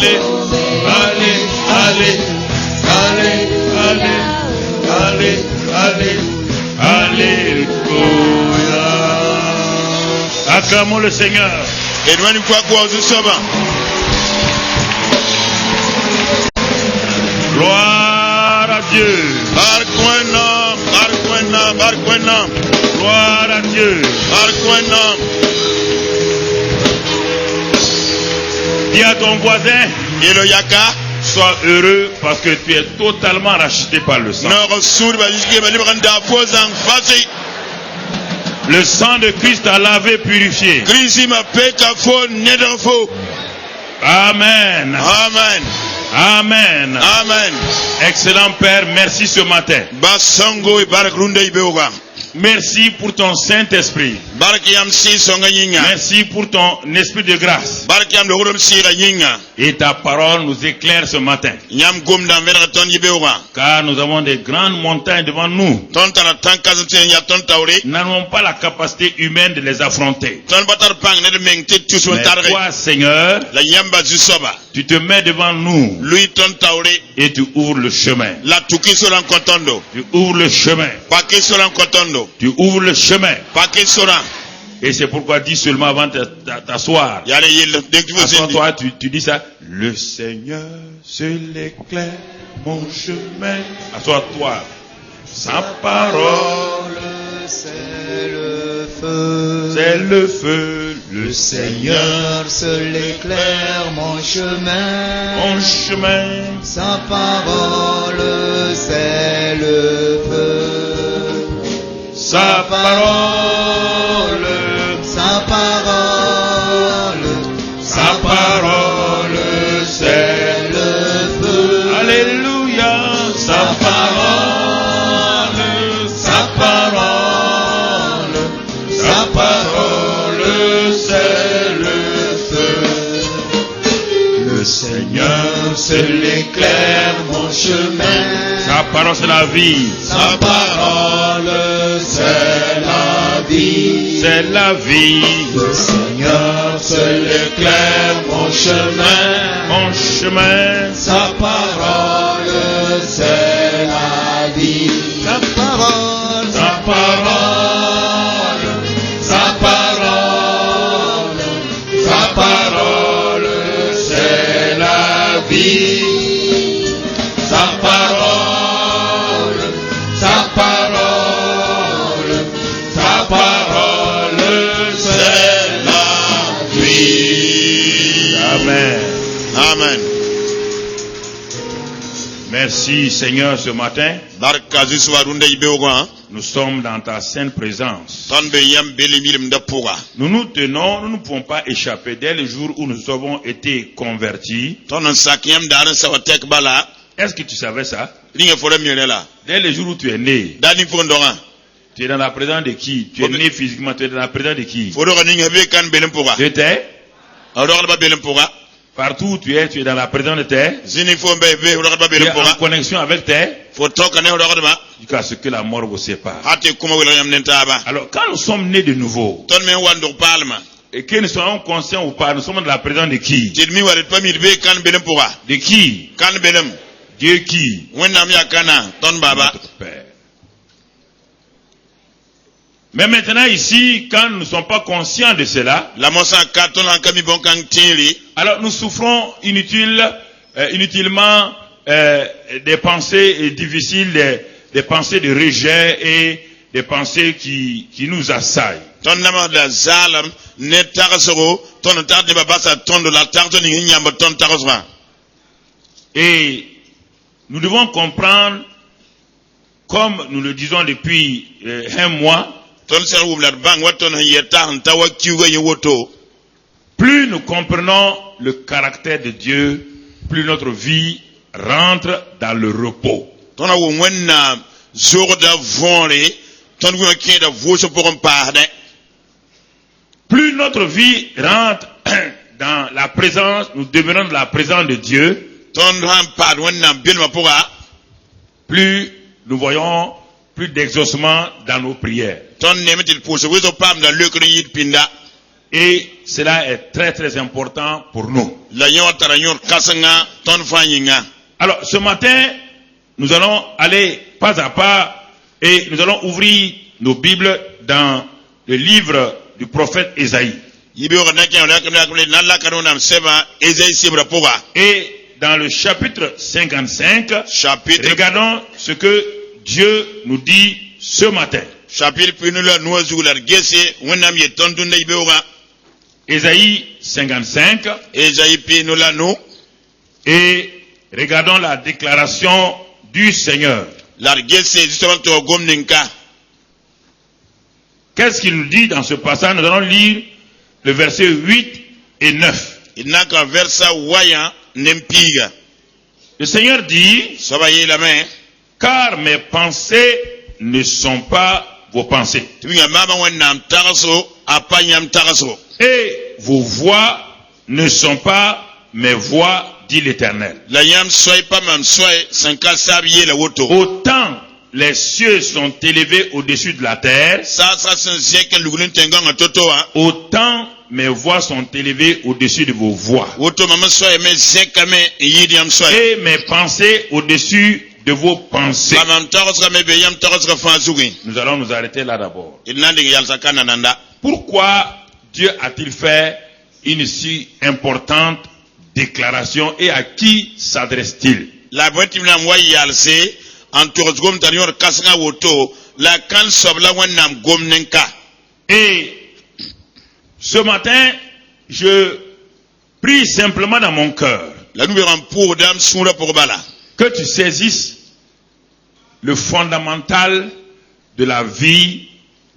allez, allez, allez, allez, allez, allez, allez, alléluia. Acclamons le Seigneur. Gloire à Dieu. Gloire à Dieu. Dis à ton voisin, sois heureux parce que tu es totalement racheté par le sang. Le sang de Christ a lavé, purifié. Amen. Amen. Amen. Amen. Excellent Père, merci ce matin. Merci pour ton Saint-Esprit. Merci pour ton esprit de grâce. Et ta parole nous éclaire ce matin. Car nous avons des grandes montagnes devant nous. Nous n'avons pas la capacité humaine de les affronter. Mais toi, Seigneur, tu te mets devant nous et tu ouvres le chemin. Tu ouvres le chemin. Tu ouvres le chemin. Et c'est pourquoi dis seulement avant de t'asseoir. Assois-toi, tu dis ça. Le Seigneur, c'est l'éclair, mon chemin. Assois-toi. Sa parole, c'est le feu. C'est le feu. Le Seigneur, c'est l'éclair, mon chemin. Mon chemin. Sa parole, c'est le feu. Sa parole. Sa parole. Sa parole, c'est le feu. Alléluia. Sa parole. Sa parole. Sa parole, c'est le feu. Le Seigneur, c'est l'éclair, mon chemin. Sa parole, c'est la vie. Sa parole, c'est la vie. C'est la vie. Le Seigneur, c'est l'éclair, mon chemin. Mon chemin. Sa parole, c'est la vie. Sa parole, Sa parole. sa parole, Sa parole, c'est la vie. Sa parole. Sa parole. Sa parole, c'est la vie. Amen. Amen. Merci Seigneur ce matin. Nous sommes dans ta sainte présence. Nous nous tenons, nous ne pouvons pas échapper dès le jour où nous avons été convertis. Est-ce que tu savais ça? Dès le jour où tu es né, tu es dans la présence de qui? Tu es né physiquement, tu es dans la présence de qui? De tes? Partout où tu es dans la présence de tes? Tu es en connexion avec tes? Jusqu'à ce que la mort vous sépare. Alors quand nous sommes nés de nouveau, et que nous soyons conscients ou pas, nous sommes dans la présence de qui? De qui? Dieu qui? Notre Père. Mais maintenant ici, quand nous ne sommes pas conscients de cela, alors nous souffrons inutilement des pensées difficiles, des pensées de rejet et des pensées qui nous assaillent. Et nous devons comprendre, comme nous le disons depuis un mois, plus nous comprenons le caractère de Dieu, plus notre vie rentre dans le repos. Plus notre vie rentre dans la présence, nous devenons dans la présence de Dieu, plus nous voyons plus d'exaucement dans nos prières. Et cela est très très important pour nous. Alors ce matin, nous allons aller pas à pas et nous allons ouvrir nos Bibles dans le livre du prophète Ésaïe. Et dans le chapitre 55, regardons ce que Dieu nous dit ce matin. Ésaïe 55. Et regardons la déclaration du Seigneur. Qu'est-ce qu'il nous dit dans ce passage? Nous allons lire le verset 8 et 9. Le Seigneur dit, car mes pensées ne sont pas vos pensées. Et vos voix ne sont pas mes voix, dit l'Éternel. Autant les cieux sont élevés au-dessus de la terre, autant mes voix sont élevées au-dessus de vos voix. Et mes pensées au-dessus de vos pensées. Nous allons nous arrêter là d'abord. Pourquoi Dieu a-t-il fait une si importante déclaration et à qui s'adresse-t-il? Et ce matin, je prie simplement dans mon cœur que tu saisisses le fondamental de la vie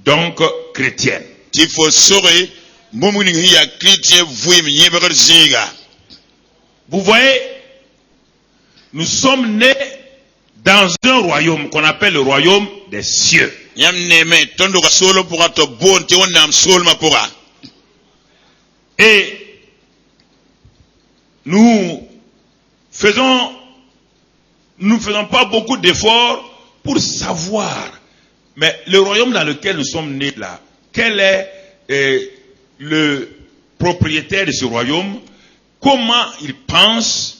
donc chrétienne. Vous voyez, nous sommes nés dans un royaume qu'on appelle le royaume des cieux. Et nous ne faisons pas beaucoup d'efforts pour savoir, mais le royaume dans lequel nous sommes nés là, quel est le propriétaire de ce royaume, comment il pense,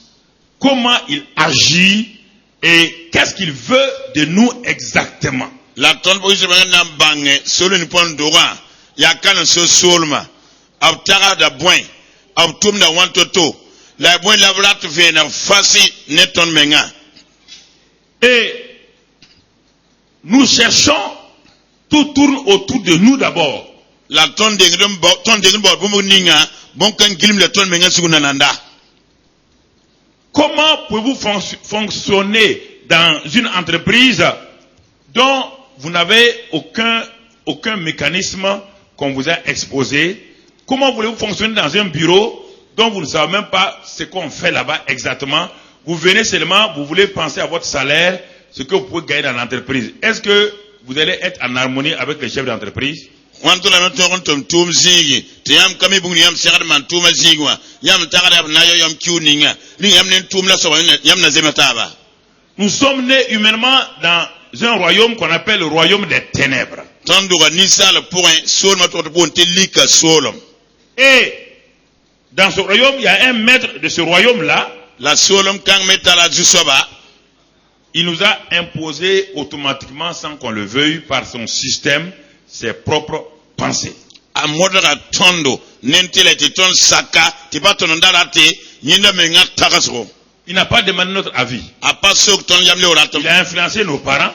comment il agit et qu'est-ce qu'il veut de nous exactement. Et nous cherchons, tout tourne autour de nous d'abord. Comment pouvez-vous fonctionner dans une entreprise dont vous n'avez aucun mécanisme qu'on vous a exposé? Comment voulez-vous fonctionner dans un bureau dont vous ne savez même pas ce qu'on fait là-bas exactement? Vous venez seulement, vous voulez penser à votre salaire, ce que vous pouvez gagner dans l'entreprise. Est-ce que vous allez être en harmonie avec les chefs d'entreprise? Nous sommes nés humainement dans un royaume qu'on appelle le royaume des ténèbres. Et dans ce royaume, il y a un maître de ce royaume-là. Il nous a imposé automatiquement, sans qu'on le veuille, par son système, ses propres pensées. Il n'a pas demandé notre avis. Il a influencé nos parents.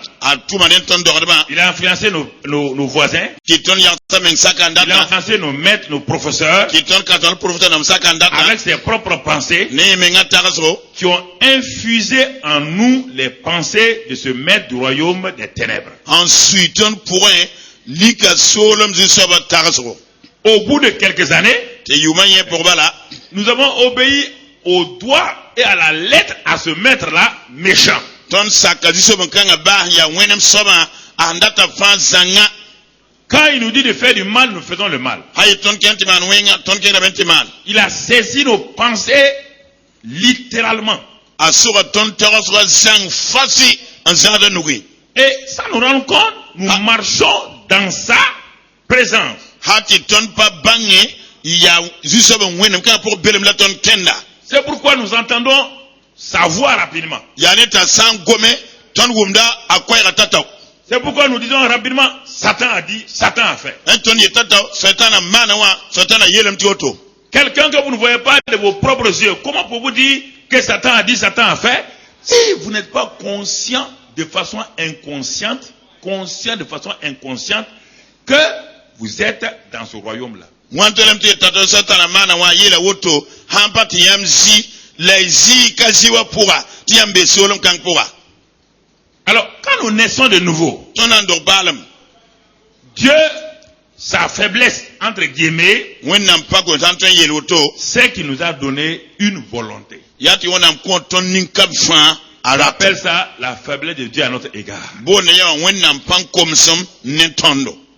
Il a influencé nos voisins. Il a influencé nos maîtres, nos professeurs. Avec ses propres pensées qui ont infusé en nous les pensées de ce maître du royaume des ténèbres. Au bout de quelques années, nous avons obéi au doigt et à la lettre à ce maître-là méchant. Quand il nous dit de faire du mal, nous faisons le mal. Il a saisi nos pensées littéralement. Et ça nous rend compte, nous marchons dans sa présence. C'est pourquoi nous entendons savoir rapidement. C'est pourquoi nous disons rapidement, Satan a dit, Satan a fait. Quelqu'un que vous ne voyez pas de vos propres yeux, comment pouvez-vous dire que Satan a dit, Satan a fait, si vous n'êtes pas conscient de façon inconsciente, que vous êtes dans ce royaume-là. Alors, quand nous naissons de nouveau, Dieu, sa faiblesse, entre guillemets, c'est qu'il nous a donné une volonté. On appelle ça la faiblesse de Dieu à notre égard.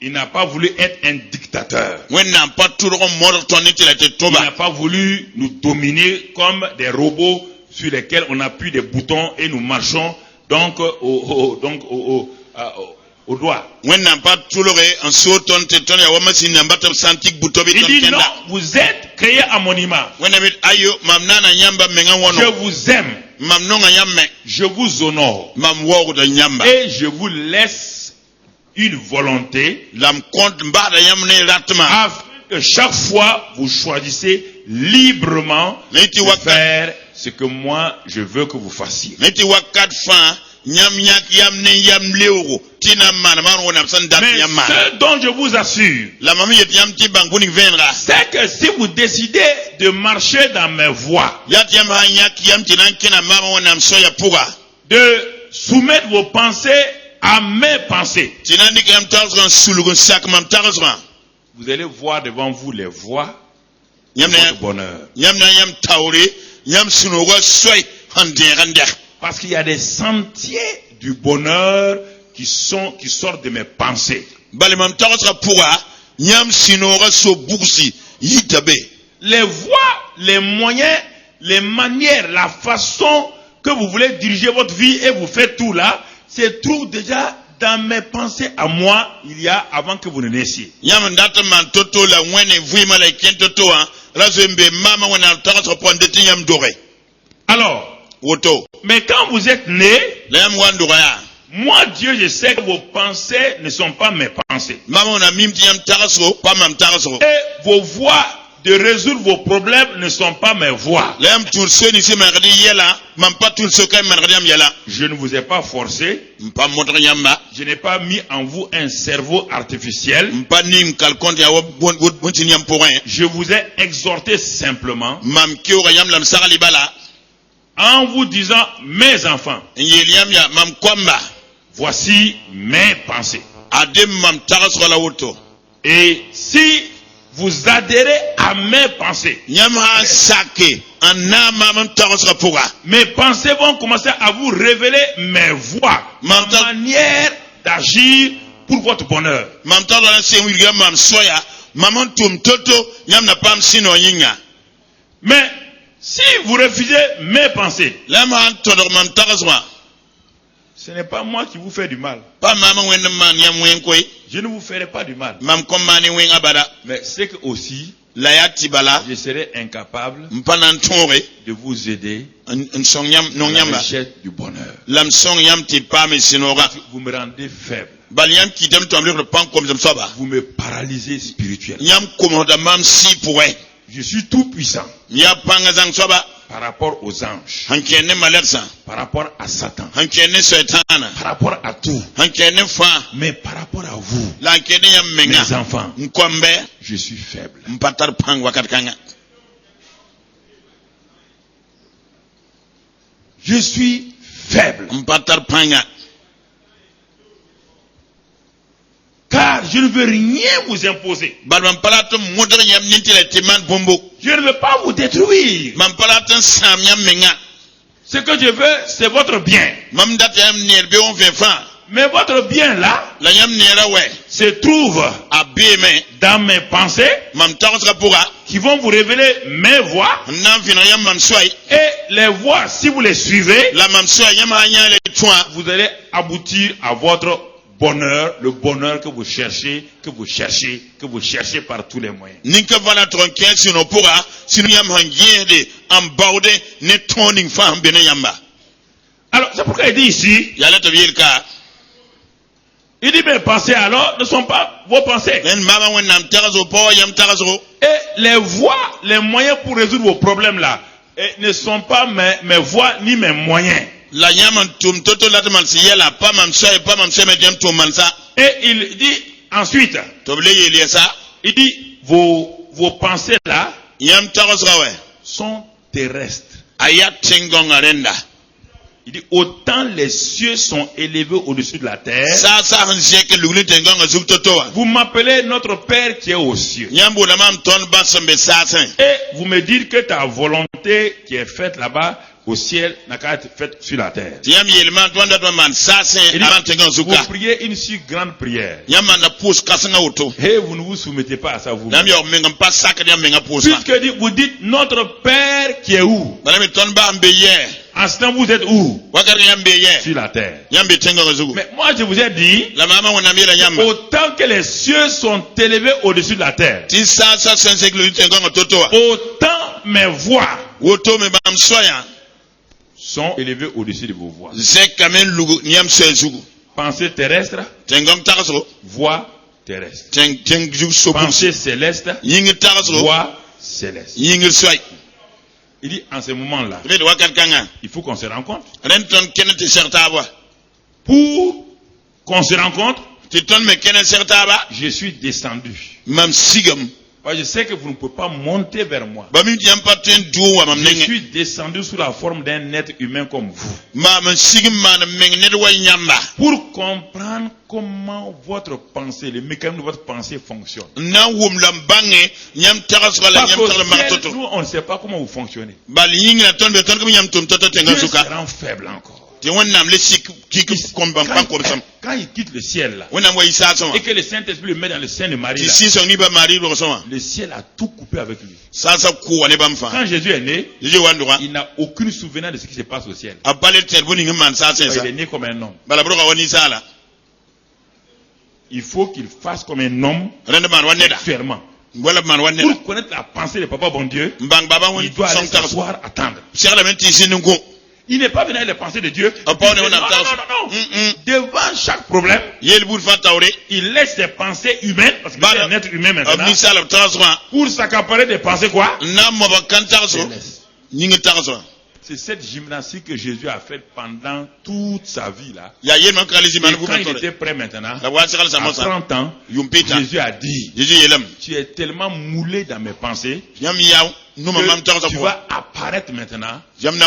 Il n'a pas voulu être un dictateur. Il n'a pas voulu nous dominer comme des robots sur lesquels on appuie des boutons et nous marchons donc au doigt. Il dit non, vous êtes créés à mon image. Je vous aime. Je vous honore. Et je vous laisse une volonté afin que chaque fois vous choisissez librement de faire ce que moi je veux que vous fassiez. Mais ce dont je vous assure, c'est que si vous décidez de marcher dans mes voies, de soumettre vos pensées à mes pensées, vous allez voir devant vous les voies de votre bonheur. Parce qu'il y a des sentiers du bonheur qui sortent de mes pensées. Les voies, les moyens, les manières, la façon que vous voulez diriger votre vie et vous faites tout là, c'est tout déjà dans mes pensées à moi, il y a avant que vous ne naissiez. Alors, mais quand vous êtes né, moi Dieu, je sais que vos pensées ne sont pas mes pensées. Et vos voies de résoudre vos problèmes ne sont pas mes voies. Je ne vous ai pas forcé. Je n'ai pas mis en vous un cerveau artificiel. Je vous ai exhorté simplement en vous disant, mes enfants, voici mes pensées. Et si vous adhérez à mes pensées, mes pensées vont commencer à vous révéler mes voies, ma manière d'agir pour votre bonheur. Mais si vous refusez mes pensées, ce n'est pas moi qui vous fais du mal. Je ne vous ferai pas du mal. Mais c'est que aussi, je serai incapable de vous aider à la recherche du bonheur. Vous me rendez faible. Vous me paralysez spirituellement. Je suis tout puissant par rapport aux anges, par rapport à Satan, par rapport à tout. Mais par rapport à vous, mes enfants, je suis faible. Je suis faible. Car je ne veux rien vous imposer. Je ne veux pas vous détruire. Ce que je veux, c'est votre bien. Mais votre bien là se trouve dans mes pensées qui vont vous révéler mes voies. Et les voies, si vous les suivez, vous allez aboutir à votre bonheur, le bonheur que vous cherchez par tous les moyens. Alors, c'est pourquoi il dit ici, il dit, mes pensées alors ne sont pas vos pensées. Et les voies, les moyens pour résoudre vos problèmes là, ne sont pas mes voies ni mes moyens. Et il dit ensuite, il dit, vos pensées là sont terrestres. Il dit, autant les cieux sont élevés au-dessus de la terre. Vous m'appelez notre Père qui est aux cieux. Et vous me dites que ta volonté qui est faite là-bas au ciel n'a qu'à être faite sur la terre. Il dit, vous priez une si grande prière. Et vous ne vous soumettez pas à ça vous-même. Puisque vous dites notre Père qui est où? En ce temps, vous êtes où? Sur la terre. Mais moi, je vous ai dit, autant que les cieux sont élevés au-dessus de la terre, autant mes voix sont élevées au-dessus de vos voix. Pensée terrestre, voix terrestre. Pensée céleste, voix céleste. Il dit, en ce moment-là, il faut qu'on se rencontre. Pour qu'on se rencontre, je suis descendu. Je sais que vous ne pouvez pas monter vers moi. Je suis descendu sous la forme d'un être humain comme vous. Pour comprendre comment votre pensée, le mécanisme de votre pensée fonctionne. Parce que nous, on ne sait pas comment vous fonctionnez. Dieu rend faible encore. Quand il quitte le ciel là, et que le Saint-Esprit le met dans le sein de Marie là, le ciel a tout coupé avec lui. Quand Jésus est né, il n'a aucune souvenir de ce qui se passe au ciel. Il est né comme un homme. Il faut qu'il fasse comme un homme sexuellement. Pour connaître la pensée de Papa bon Dieu, il doit aller s'asseoir, attendre. Il n'est pas venu avec les pensées de Dieu. Non. Devant chaque problème, il laisse ses pensées humaines, parce qu'il est un être humain maintenant, pour s'accaparer des pensées quoi? C'est cette gymnastique que Jésus a faite pendant toute sa vie là. Et quand il était prêt maintenant, à 30 ans, Jésus a dit, tu es tellement moulé dans mes pensées que tu vas apparaître maintenant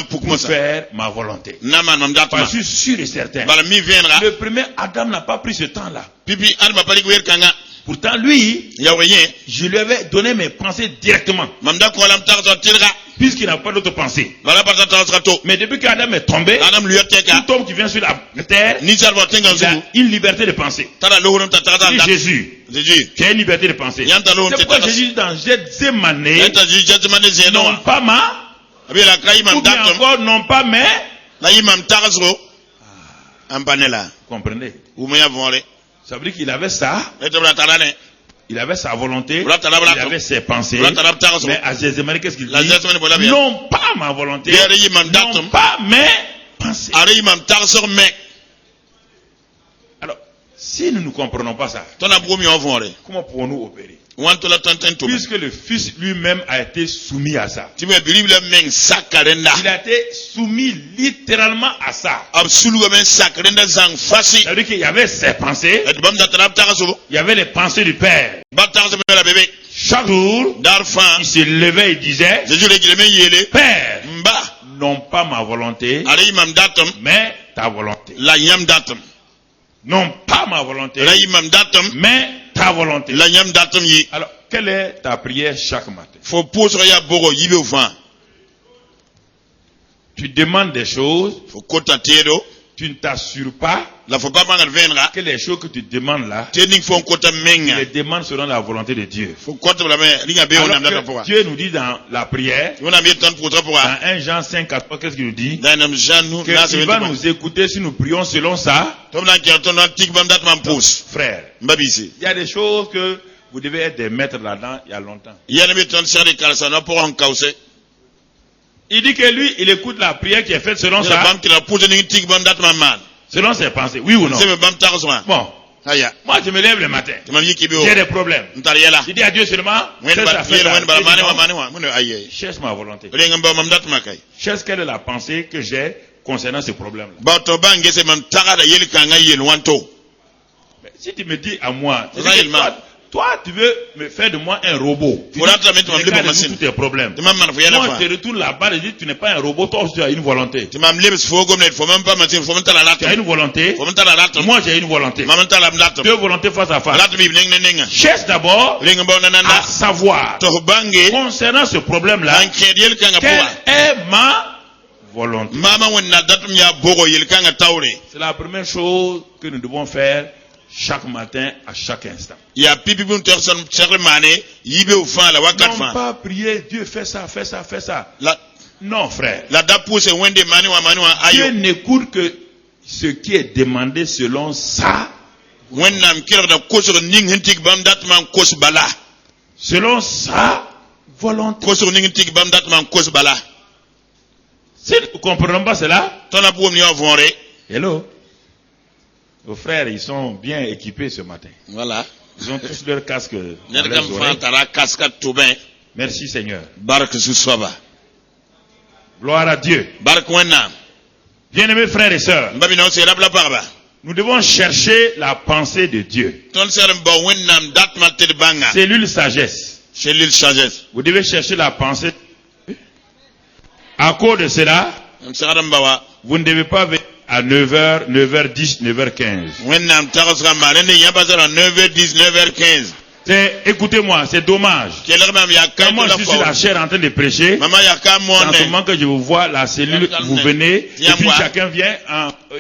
pour faire ma volonté. Je suis sûr et certain. Le premier Adam n'a pas pris ce temps là. Pourtant lui, je lui avais donné mes pensées directement. Puisqu'il n'a pas d'autre pensée. Mais depuis qu'Adam est tombé, tout homme qui vient sur la terre, il a une liberté de penser. C'est Jésus. Tu as une liberté de penser. C'est pourquoi Jésus dans Gethsemane, non pas ma, ou bien encore non pas mais. Comprenez? Ça veut dire qu'il avait ça. Il avait sa volonté, il avait ses pensées, mais à Gethsemane, qu'est-ce qu'il dit? Non pas ma volonté, non pas mes pensées. Alors, si nous ne comprenons pas ça, comment pouvons-nous opérer? Puisque le Fils lui-même a été soumis à ça. Il a été soumis littéralement à ça. C'est-à-dire qu'il y avait ses pensées, il y avait les pensées du Père. Chaque jour, il se levait et disait, Père, non pas ma volonté, mais ta volonté. Non pas ma volonté, mais ta volonté. Alors, quelle est ta prière chaque matin? Tu demandes des choses, tu ne t'assures pas que les choses que tu demandes là, tu les demandes selon la volonté de Dieu. Alors que Dieu nous dit dans la prière, dans 1 Jean 5, 4, qu'est-ce qu'il nous dit? Qu'il va nous écouter si nous prions selon ça. Frère, il y a des choses que vous devez être des maîtres là-dedans il y a longtemps. Il dit que lui, il écoute la prière qui est faite selon ça. Selon ses pensées, oui ou non? Bon. Moi, je me lève le matin. J'ai des problèmes. Je dis à Dieu seulement, cherche ma volonté. Cherche quelle est la pensée que j'ai concernant ce problème-là. Si tu me dis à moi, toi, tu veux me faire de moi un robot. Tu résoudre tous tes problèmes. Moi, je te retourne là-bas et je dis, tu n'es pas un robot, toi aussi tu as une volonté. Tu as une volonté. Moi, j'ai une volonté. Deux volontés face à face. Cherche d'abord à savoir, concernant ce problème-là, quelle est ma volonté. C'est la première chose que nous devons faire chaque matin, à chaque instant. Non pas prier, Dieu fait ça, fait ça, fait ça. Non, frère. Dieu n'écoute que ce qui est demandé selon ça. Selon sa volonté. Si nous ne comprenons pas cela, hello. Vos frères, ils sont bien équipés ce matin. Voilà. Ils ont tous leur casque. Merci Seigneur. Gloire à Dieu. Bien-aimés frères et sœurs, nous devons chercher la pensée de Dieu. Cellule sagesse. Vous devez chercher la pensée. À cause de cela, vous ne devez pas venir à 9h, 9h10, 9h15. Écoutez-moi, c'est dommage. Quand moi je suis sur la chair en train de prêcher, dans ce moment que je vous vois la cellule, vous venez, et puis chacun vient,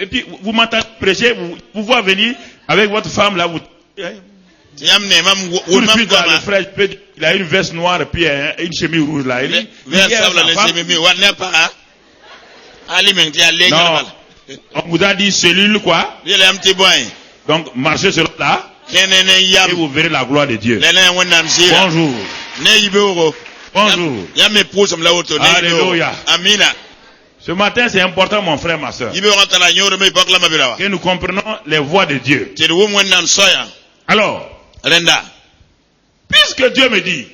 et puis vous m'entendez prêcher, vous voyez venir avec votre femme là, vous... Tout de suite, là, le frère, il a une veste noire et puis une chemise rouge là. Non. On vous a dit cellule quoi? Donc marchez sur là et vous verrez la gloire de Dieu. Bonjour. Bonjour. Alléluia. Ce matin c'est important mon frère, ma soeur, que nous comprenons les voies de Dieu. Alors, puisque Dieu me dit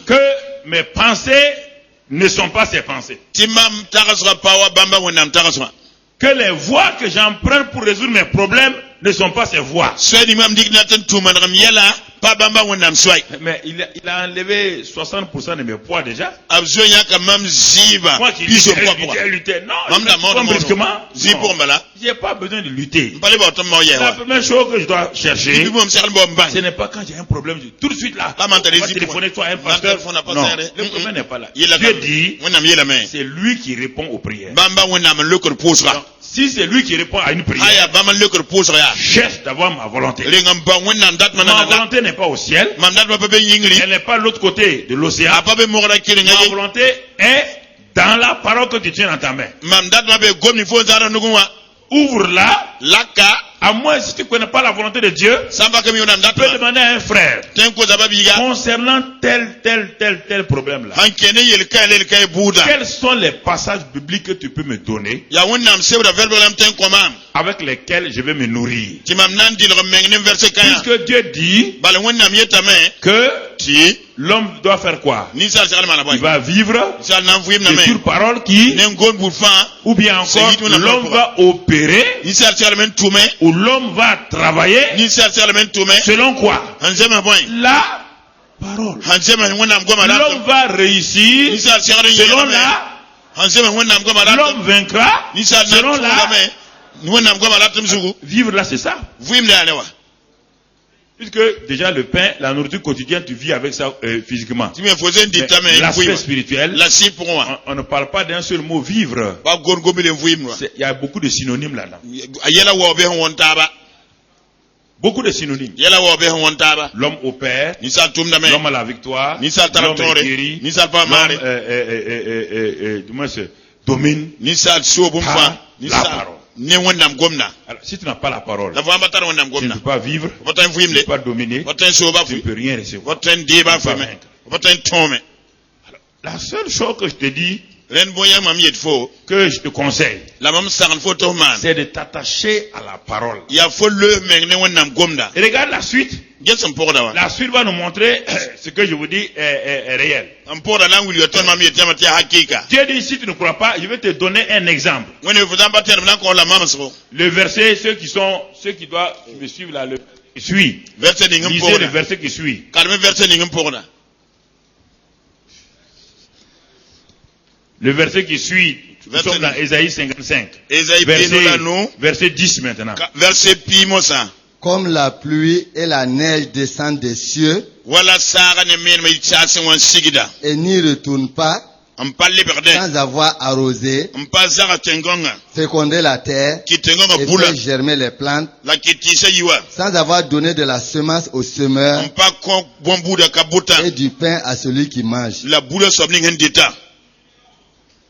que mes pensées ne sont pas ses pensées, que les voies que j'emprunte pour résoudre mes problèmes ne sont pas ses voies. Mais il a enlevé 60% de mes poids déjà. Moi qui lutter. Non, brusquement. J'ai pas besoin de lutter. La première chose que je dois chercher, ce n'est pas quand j'ai un problème. Tout de suite là, on va téléphoner toi un pasteur. Non, le problème n'est pas là. Dieu dit, c'est lui qui répond aux prières. Si c'est lui qui répond à une prière, cherche d'avoir ma volonté. Ma volonté n'est pas au ciel. Elle n'est pas de l'autre côté de l'océan. Ma volonté est dans la parole que tu tiens dans ta main. Ouvre-la. À moins si tu ne connais pas la volonté de Dieu, tu peux demander à un frère concernant tel problème là. Quels sont les passages bibliques que tu peux me donner avec lesquels je vais me nourrir? Puisque Dieu dit que l'homme doit faire quoi? Il va vivre de toute parole qui, ou bien encore l'homme va opérer, ou l'homme va travailler selon quoi? La parole. L'homme va réussir selon la. L'homme vaincra selon la. Vivre là, c'est ça. Puisque déjà le pain, la nourriture quotidienne, tu vis avec ça physiquement. L'aspect spirituel, on ne parle pas d'un seul mot vivre. Il y a beaucoup de synonymes là-dedans. Beaucoup de synonymes. L'homme au Père, l'homme à la victoire, l'homme est guéri, l'homme domine par la parole. Alors, si tu n'as pas la parole, tu ne peux pas vivre, tu ne peux pas dominer, tu ne peux rien recevoir. Alors, la seule chose que je te dis, que je te conseille, c'est de t'attacher à la parole. Et regarde la suite. La suite va nous montrer ce que je vous dis est réel. Dieu dit, si tu ne crois pas, je vais te donner un exemple. Le verset, ceux qui doivent me suivre là, suit. Lisez le verset qui suit. Le verset qui suit, nous sommes dans Ésaïe 55. Verset 10 maintenant. Comme la pluie et la neige descendent des cieux et n'y retournent pas sans avoir arrosé, fécondé la terre et fait germer les plantes, sans avoir donné de la semence au semeur et du pain à celui qui mange.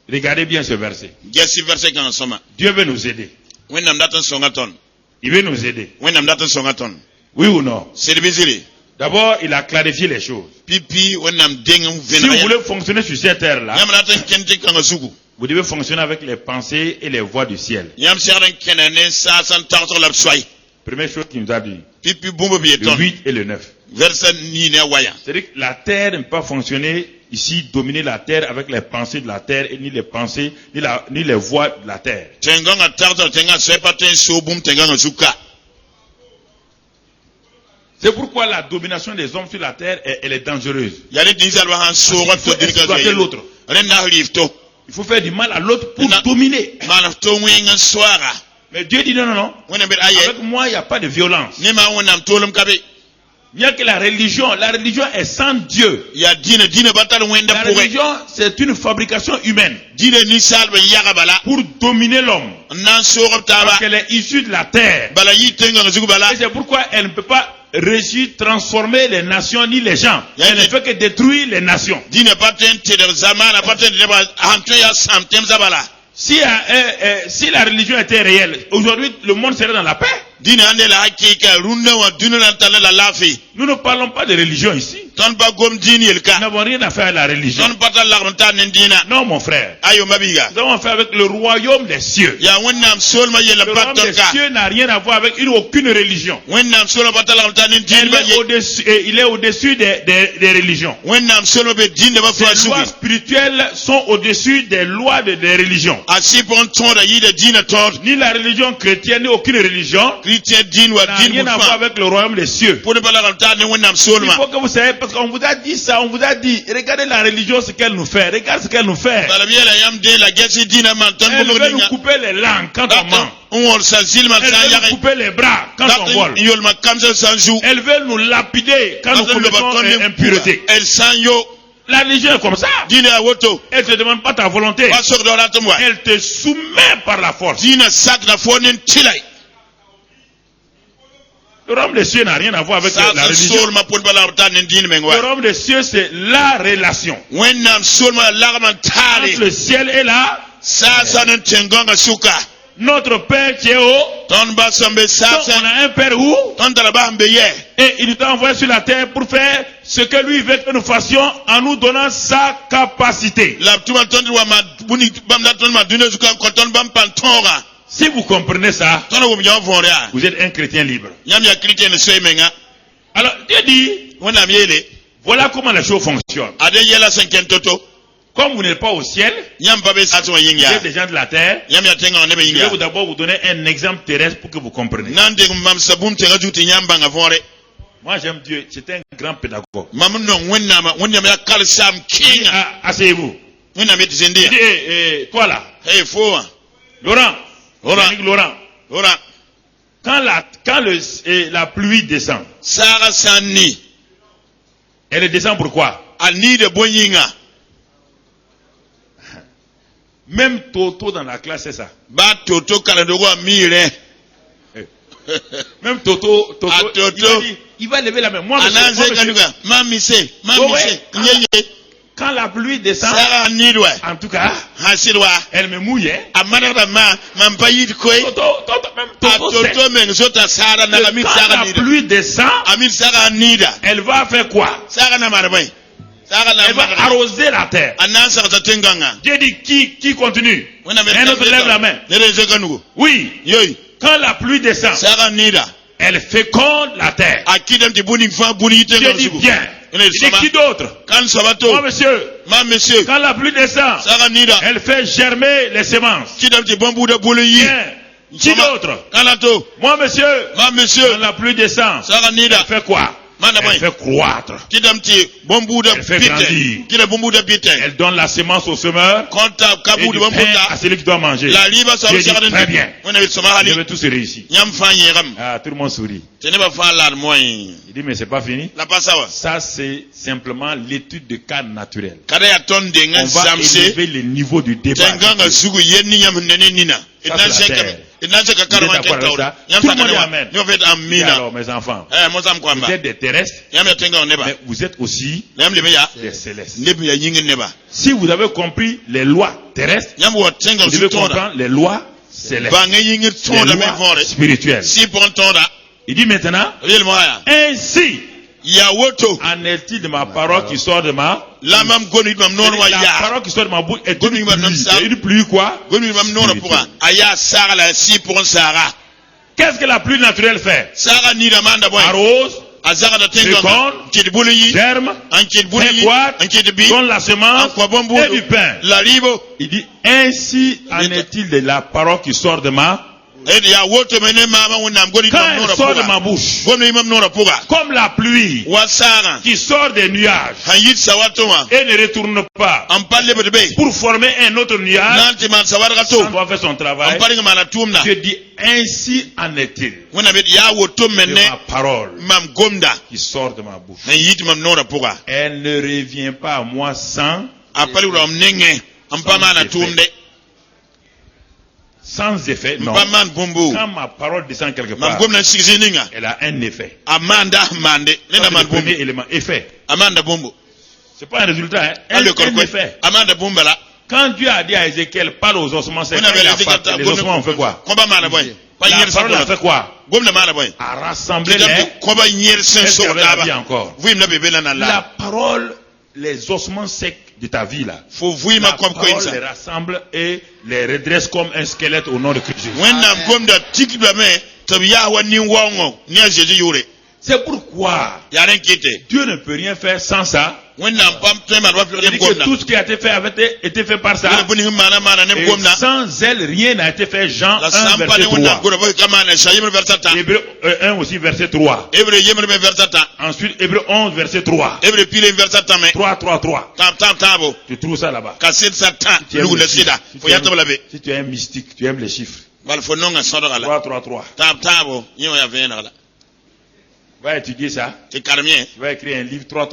Regardez bien ce verset. Dieu veut nous aider. Il veut nous aider. Oui ou non? D'abord, il a clarifié les choses. Si vous voulez fonctionner sur cette terre-là, vous devez fonctionner avec les pensées et les voies du ciel. Première chose qu'il nous a dit. Le 8 et le 9. C'est-à-dire que la terre ne peut pas fonctionner ici, dominer la terre avec les pensées de la terre, et ni les pensées, ni les voies de la terre. C'est pourquoi la domination des hommes sur la terre, elle est dangereuse. Il faut exploiter l'autre. Il faut faire du mal à l'autre pour dominer. Mais Dieu dit non, non, non. Avec moi, il n'y a pas de violence. Bien que la religion est sans Dieu. La religion, c'est une fabrication humaine pour dominer l'homme. Parce qu'elle est issue de la terre. Et c'est pourquoi elle ne peut pas réussir à transformer les nations ni les gens. Elle ne fait que détruire les nations. Si la religion était réelle, aujourd'hui le monde serait dans la paix. Nous ne parlons pas de religion ici. Nous n'avons rien à faire avec la religion. Non, mon frère. Nous avons affaire avec le royaume des cieux. Le royaume des cieux n'a rien à voir avec aucune religion. Il est au-dessus des religions. Les lois spirituelles sont au-dessus des lois des religions. Ni la religion chrétienne, ni aucune religion n'a rien à voir avec le royaume des cieux. Il faut que vous sachiez, parce qu'on vous a dit ça, on vous a dit, regardez la religion, ce qu'elle nous fait, regarde ce qu'elle nous fait. Elle veut nous couper les langues quand on ment. Elle veut nous couper les bras quand on vole. Elle veut nous lapider quand nous commettons impureté. La religion est comme ça. Elle ne te demande pas ta volonté. Elle te soumet par la force. Le royaume des cieux n'a rien à voir avec la religion. Le royaume des cieux, c'est la relation entre le ciel et la notre Père qui est haut. On a un Père où? Et il nous a envoyé sur la terre pour faire ce que lui veut que nous fassions en nous donnant sa capacité. Si vous comprenez ça, vous êtes un chrétien libre. Alors, Dieu dit, voilà comment les choses fonctionnent. Comme vous n'êtes pas au ciel, vous êtes des gens de la terre, je vais d'abord vous donner un exemple terrestre pour que vous compreniez. Moi j'aime Dieu, c'est un grand pédagogue. Asseyez-vous. Toi là. Laurent. Quand la pluie descend, elle descend pourquoi? Même Toto dans la classe, c'est ça. Même Toto il va lever la main. Moi, quand la pluie descend, en tout cas, elle me mouille. Quand la pluie descend, elle va faire quoi? Elle va arroser la terre. Dieu dit qui continue? Un autre lève la main. Oui. Quand la pluie descend, elle féconde la terre. Dieu dit bien. Il dit qui d'autre? Moi monsieur. Quand la pluie descend, elle fait germer les semences. Bien. Qui d'autre? Moi monsieur. Quand la pluie descend, elle fait quoi? Elle fait croître. Elle fait grandir. Elle donne la semence au semeur et du pain à celui qui doit manger. Dieu dit très bien. Je vais tous réussir. Ah, tout le monde sourit. Il dit mais c'est pas fini. Ça c'est simplement l'étude de cas naturel. On va élever le niveau du débat. Ça, c'est la terre. Tout le monde dit amen. Et alors mes enfants, vous êtes des terrestres, mais vous êtes aussi des célestes. Si vous avez compris les lois terrestres, vous devez comprendre les lois célestes, les lois spirituelles. Il dit maintenant, ainsi en est-il de ma parole qui sort de ma la parole qui sort de ma bouche est une pluie quoi? Qu'est-ce que la pluie naturelle fait? Arrose, féconde, germe, fait croître, donne la semence et du pain. Il dit ainsi en est-il de la parole qui sort de ma quand elle sort de ma bouche, comme la pluie qui sort des nuages et ne retourne pas pour former un autre nuage, ça doit faire son travail. Je dis ainsi en est-il de ma parole qui sort de ma bouche. Elle ne revient pas à moi sans effet, non. Quand ma parole descend quelque part, elle a un effet. C'est le premier élément, effet. C'est pas un résultat, hein? Un effet. Quand Dieu a dit à Ézéchiel, parle aux ossements secs, les ossements ont fait quoi? La parole a fait quoi? A rassemblé les... Est-ce qu'il y avait la vie encore? La parole, les ossements secs de ta vie là, la parole les rassemble et les redresse comme un squelette au nom de Christ. C'est pourquoi Dieu ne peut rien faire sans ça. Il dit que tout ce qui a été fait avait été fait par ça. Et sans elle, rien n'a été fait. Jean 1, verset 3. Hébreu 1 aussi, verset 3. Ensuite, Hébreu 11, verset 3. 3. Tu trouves ça là-bas. Si tu es un mystique, tu aimes les chiffres. 3. Va étudier ça. Tu vas écrire un livre 3.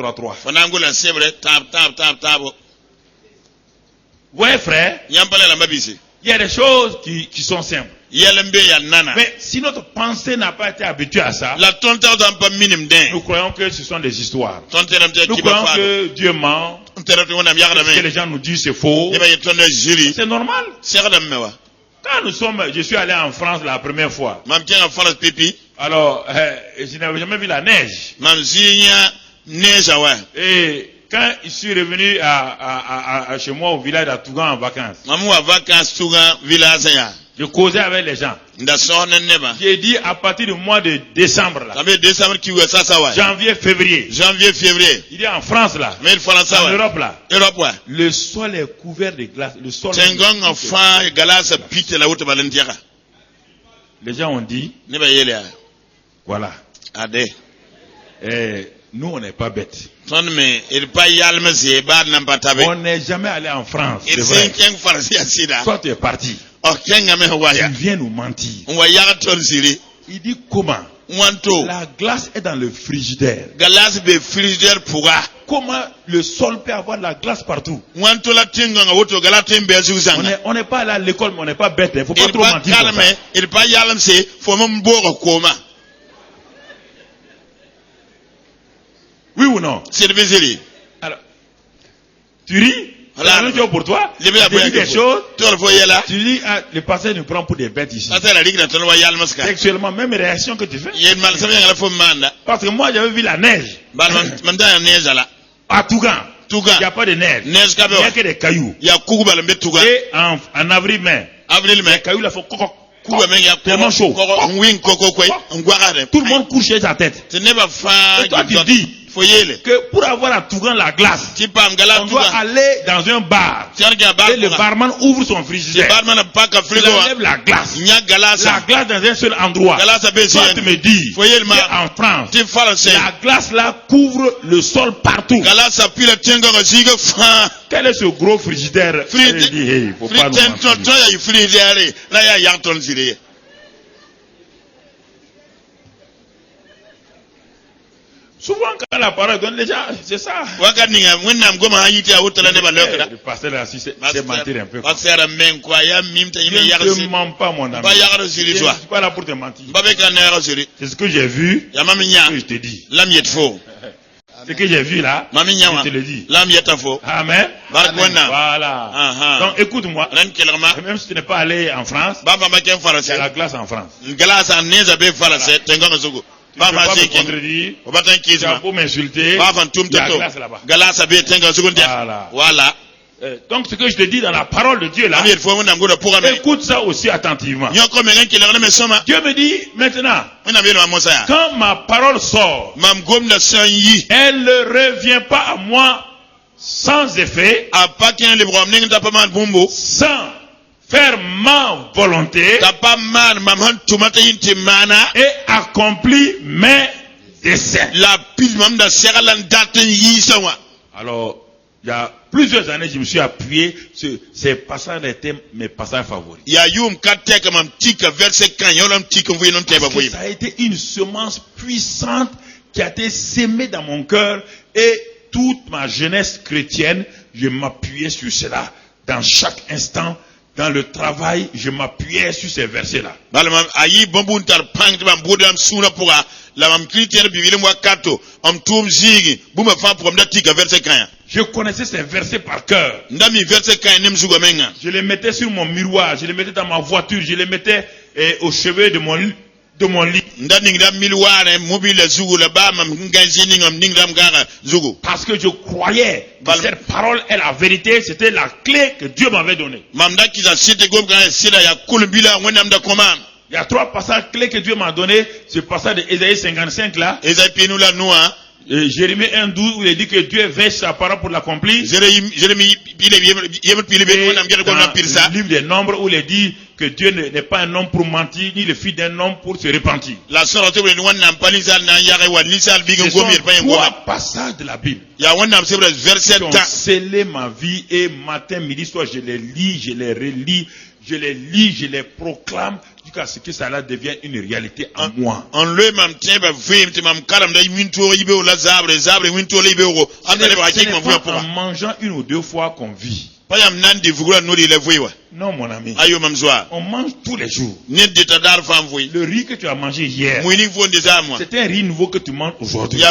Ouais, frère. Il y a des choses qui sont simples. Mais si notre pensée n'a pas été habituée à ça, nous croyons que ce sont des histoires. Nous croyons que Dieu ment. Ce que les gens nous disent c'est faux. C'est normal. Quand je suis allé en France la première fois. Alors, je n'avais jamais vu la neige. Et quand je suis revenu chez moi au village d'Atougan en vacances, je causais avec les gens. J'ai dit à partir du mois de décembre là, janvier, février. Il dit en France là, en Europe là, le sol est couvert de glace. Le sol les gens ont dit, voilà. Nous on n'est pas bêtes. On n'est jamais allé en France. C'est vrai. Toi tu es parti. Tu viens nous mentir. Il dit comment? La glace est dans le frigidaire. Comment le sol peut avoir de la glace partout? On n'est pas allé à l'école, mais on n'est pas bête. Il ne faut pas trop mentir. Oui ou non? Alors, tu ris? C'est la même chose pour toi. Tu dis des choses. Tu dis, le pasteur nous prend pour des bêtes ici. Sexuellement, même réaction que tu fais. Parce que moi, j'avais vu la neige. À Tougan. Il n'y a pas de neige. Il n'y a que des cailloux. Et en avril-mai, les cailloux là font coco. Tellement chaud. Tout le monde couche sa tête. Et toi, tu dis que pour avoir à Tougan la glace, on doit aller dans un bar. Et le barman ouvre son frigidaire. Il enlève la glace. La glace dans un seul endroit. Toi, tu me dis qu'en France, la glace là couvre le sol partout. Quel est ce gros frigidaire? Il dit, hey, faut pas nous mentir. Souvent quand la parole donne déjà, c'est ça. Le pasteur là, c'est mentir un peu. Je ne mens pas mon ami. Je ne suis pas là pour te mentir. C'est ce que j'ai vu, que je te dis. Ce que j'ai vu là, je te le dis. Amen. Voilà. Donc écoute-moi, même si tu n'es pas allé en France, il y a la glace en France. Tu ne peux pas me contredire, tu as beau m'insulter, il y a la glace là-bas. Voilà. Donc ce que je te dis dans la parole de Dieu là, écoute ça aussi attentivement. Dieu me dit maintenant, quand ma parole sort, elle ne revient pas à moi sans effet, sans faire ma volonté et accomplir mes desseins. Alors, il y a plusieurs années, je me suis appuyé sur ces passages d'étaient mes passages favoris. Parce que ça a été une semence puissante qui a été sémée dans mon cœur et toute ma jeunesse chrétienne, je m'appuyais sur cela dans chaque instant. Dans le travail, je m'appuyais sur ces versets-là. Je connaissais ces versets par cœur. Je les mettais sur mon miroir, je les mettais dans ma voiture, je les mettais au chevet de mon lit. Parce que je croyais que cette parole est la vérité, c'était la clé que Dieu m'avait donnée. Il y a 3 passages clés que Dieu m'a donnés. Ce passage de Ésaïe 55 là. Jérémie 1:12 où il dit que Dieu veille sa parole pour l'accomplir. Dans le livre des Nombres où il dit que Dieu n'est pas un homme pour mentir, ni le fils d'un homme pour se repentir. Ce sont 3 passages de la Bible qui ont scellé ma vie, et matin, midi, soir, je les lis, je les relis, je les lis, je les proclame jusqu'à ce que cela devienne une réalité en moi. En mangeant 1 ou 2 fois qu'on vit. Non, mon ami. On mange tous les jours. Le riz que tu as mangé hier, c'est un riz nouveau que tu manges aujourd'hui.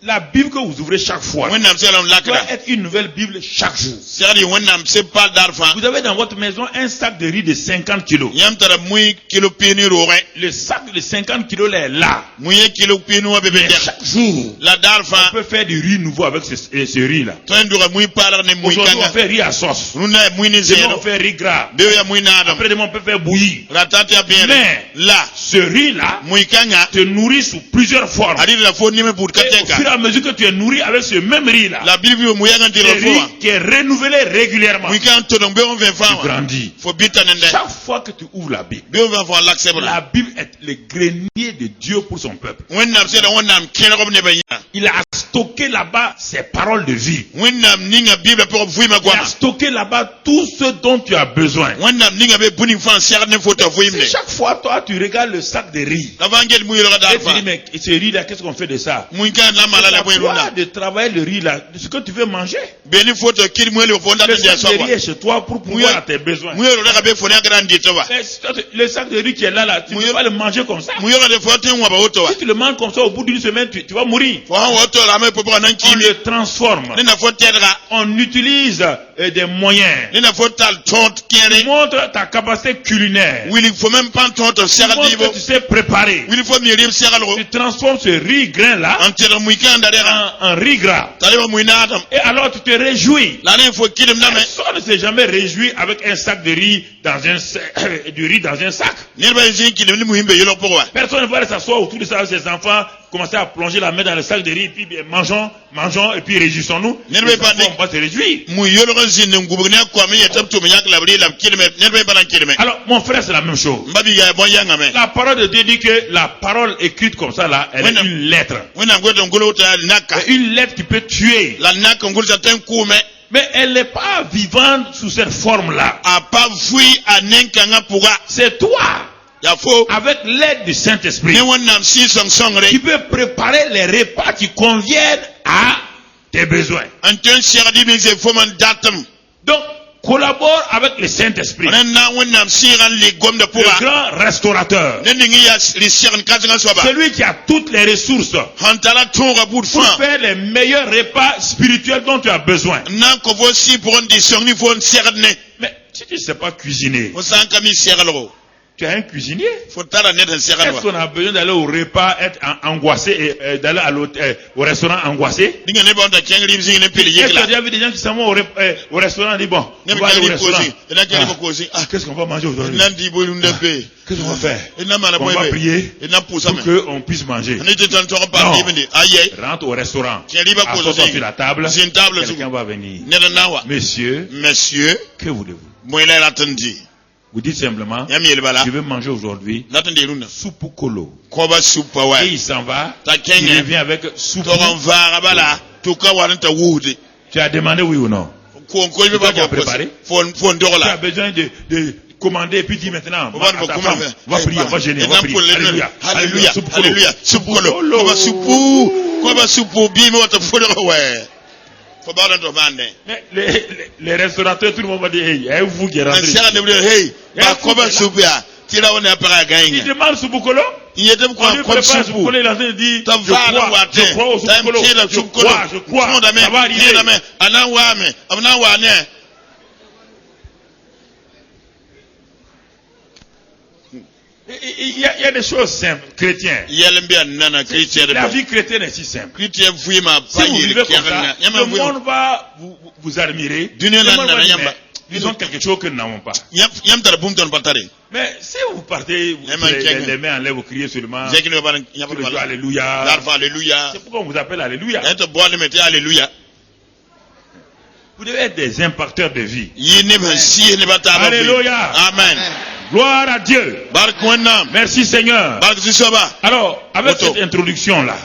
La Bible que vous ouvrez chaque fois doit être une nouvelle Bible chaque jour. Vous avez dans votre maison un sac de riz de 50 kilos. Le sac de 50 kilos est là. Mais chaque jour, on peut faire du riz nouveau avec ce riz-là. Aujourd'hui, on fait riz à sauce. Demain, on fait riz gras. Après, demain, on peut faire bouillir. Mais ce riz-là te nourrit sous plusieurs formes. Et au fur et à mesure que tu es nourri avec ce même riz-là, le riz qui est renouvelé régulièrement, tu grandis. Chaque fois que tu ouvres la Bible est le grenier de Dieu pour son peuple. Il a stocké là-bas ses paroles de vie. Il a stocké là-bas tout ce dont tu as besoin. Si chaque fois toi tu regardes le sac de riz et tu dis mais ce riz là, qu'est-ce qu'on fait de ça? Toi de travailler le riz là, ce que tu veux manger. Le sac de riz est chez toi pour pouvoir à tes besoins. Le sac de riz qui est là, tu ne peux pas le manger comme ça. Si tu le manges comme ça, au bout d'une semaine, tu vas mourir. On le transforme. On utilise des moyens. Tu montres ta capacité culinaire. Tu montres que tu sais préparer. Tu transformes ce riz grain là en riz gras. Et alors tu te réjouis. Personne ne s'est jamais réjoui avec un sac de riz du riz dans un sac. Personne ne va s'asseoir autour de ça avec ses enfants, commencer à plonger la main dans le sac de riz, et puis bien, mangeons, et puis réjouissons-nous. On va se réjouir. Alors, mon frère, c'est la même chose. La parole de Dieu dit que la parole écrite comme ça, là, elle est une lettre. Et une lettre qui peut tuer. Mais elle n'est pas vivante sous cette forme-là. C'est toi, avec l'aide du Saint-Esprit, qui peut préparer les repas qui conviennent à tes besoins. Donc, collabore avec le Saint-Esprit, le grand restaurateur, celui qui a toutes les ressources pour faire les meilleurs repas spirituels dont tu as besoin. Mais si tu ne sais pas cuisiner, tu es un cuisinier. Est-ce qu'on a besoin d'aller au repas, être angoissé et d'aller au restaurant angoissé? Est-ce que tu as déjà vu des gens qui s'en vont au restaurant et disent bon, on va aller au restaurant. Qu'est-ce qu'on va manger aujourd'hui? Qu'est-ce qu'on va faire? On va prier pour qu'on puisse manger. Non. Rentre au restaurant. Assois-toi sur la table. Quelqu'un va venir. Monsieur, que voulez-vous? Vous dites simplement, je vais manger aujourd'hui soupe kolo. Et il s'en va, il revient avec soupe. Tu as demandé oui ou non? Tu as préparé? Tu as besoin de commander et puis dire maintenant, va prier, va gêner, va prier. Alléluia, alléluia, soupe kolo. Mais les restaurateurs, tout le monde va dire, hey, vous qui rentrez. Il demande soupe kolo. On lui prépare soupe kolo, il est en train de dire, je crois au soupe kolo. Je crois, ça va arriver. Il y a des choses simples, chrétiens. La vie chrétienne est si simple. Si vous vivez comme ça, le monde va vous admirer. Ils ont quelque chose que nous n'avons pas. Mais si vous partez, les mains en l'air, vous criez seulement, alléluia. C'est pourquoi on vous appelle alléluia. Vous devez être des impacteurs de vie. Alléluia. Amen. Gloire à Dieu. Merci Seigneur. Alors, avec cette introduction-là,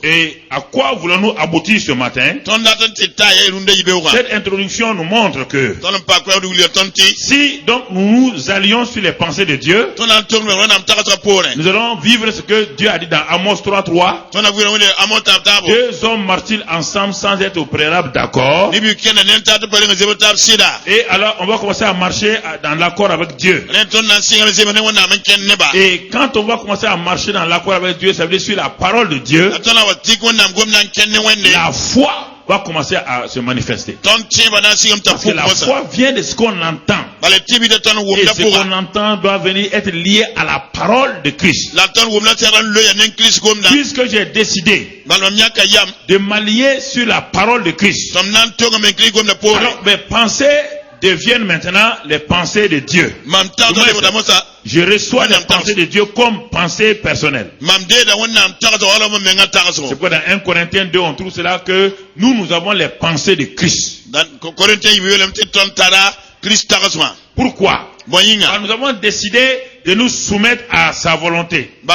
et à quoi voulons-nous aboutir ce matin? Cette introduction nous montre que si donc nous allions sur les pensées de Dieu, nous allons vivre ce que Dieu a dit dans Amos 3:3. Deux hommes marchent ensemble sans être au préalable d'accord. Et alors on va commencer à marcher dans l'accord avec Dieu. Et quand on va commencer à marcher dans l'accord avec Dieu, ça veut dire sur la parole de Dieu, la foi va commencer à se manifester. Parce que la foi vient de ce qu'on entend. Et ce qu'on entend doit venir être lié à la parole de Christ. Puisque j'ai décidé de m'allier sur la parole de Christ, alors mes pensées deviennent maintenant les pensées de Dieu. Je reçois les pensées de Dieu comme pensées personnelles. C'est pourquoi dans 1 Corinthiens 2, on trouve cela que nous avons les pensées de Christ. Pourquoi? Alors nous avons décidé de nous soumettre à sa volonté. Et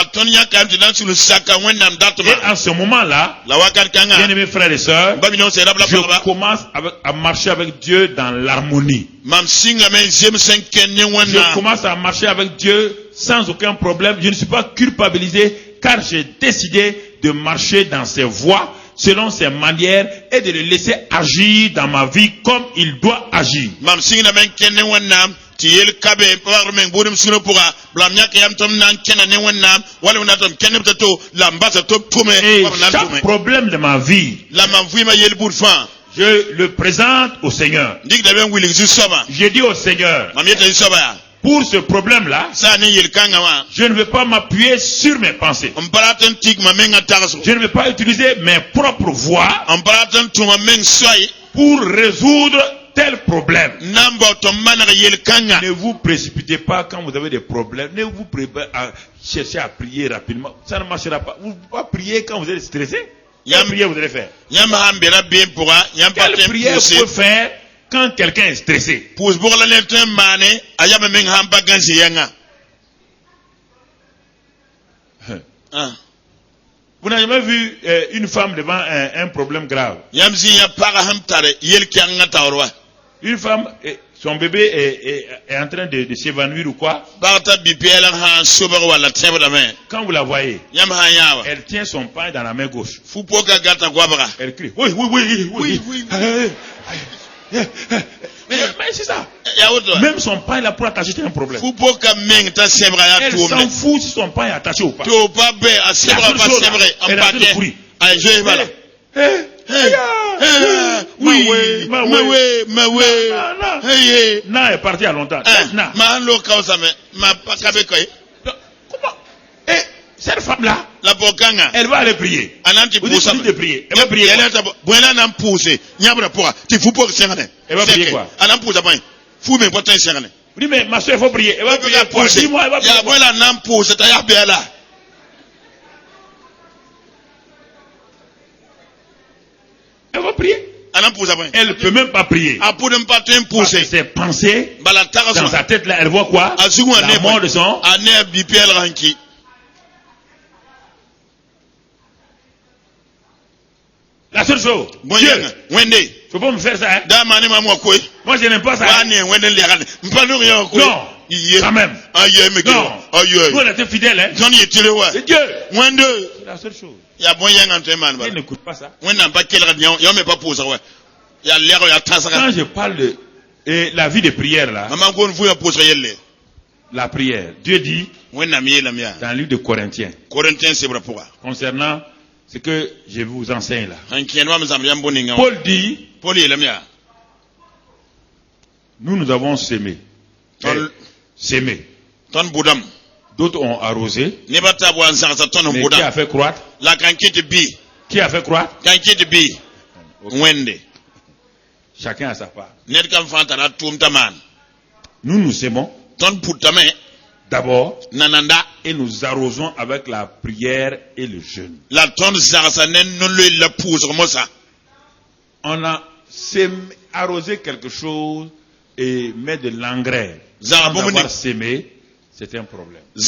en ce moment-là, bien-aimés frères et sœurs, je commence à marcher avec Dieu dans l'harmonie. Je commence à marcher avec Dieu sans aucun problème. Je ne suis pas culpabilisé car j'ai décidé de marcher dans ses voies, selon ses manières, et de le laisser agir dans ma vie comme il doit agir. Et chaque problème de ma vie, je le présente au Seigneur. Je dis au Seigneur, pour ce problème-là, je ne veux pas m'appuyer sur mes pensées. Je ne veux pas utiliser mes propres voix pour résoudre tel problème. Ne vous précipitez pas quand vous avez des problèmes. Ne vous préparez à chercher à prier rapidement. Ça ne marchera pas. Vous ne pouvez pas prier quand vous êtes stressé. Quelle prière vous allez faire? Quelle prière vous pouvez faire quand quelqu'un est stressé? Vous n'avez jamais vu une femme devant un problème grave. Une femme, son bébé est en train de s'évanouir ou quoi? Quand vous la voyez, elle tient son pain dans la main gauche. Elle crie, oui, oui, oui, oui, oui. Mais c'est ça. Même son pain là pour attacher, c'est un problème. Elle s'en fout si son pain est attaché ou pas. Elle a le bruit. Na est parti à longtemps. Comment? Et cette femme-là, elle va aller prier. Vous dites de prier. Elle va prier quoi? Elle va prier quoi? Oui, mais ma soeur, il faut prier. Elle va prier quoi? Dis-moi, elle va prier quoi? Elle va prier. Elle ne peut même pas prier. Parce que ses pensées, dans sa tête là, elle voit quoi? La mort de son. La seule chose, Dieu, il ne faut pas me faire ça. Hein? Moi, je n'aime pas ça. Hein? Non, quand même. Non, nous on était fidèles. Hein? C'est Dieu. C'est la seule chose. Il n'écoute pas ça. Quand je parle de la vie de prière là, la prière, Dieu dit dans le livre de Corinthiens, concernant ce que je vous enseigne là, Paul dit, nous avons sémé. Sémé. D'autres ont arrosé. Mais qui a fait croître? Qui a fait croître? Okay. Chacun a sa part. Nous sémons d'abord et nous arrosons avec la prière et le jeûne. On a arrosé quelque chose et met de l'engrais sans avoir sémé, c'est un problème. Le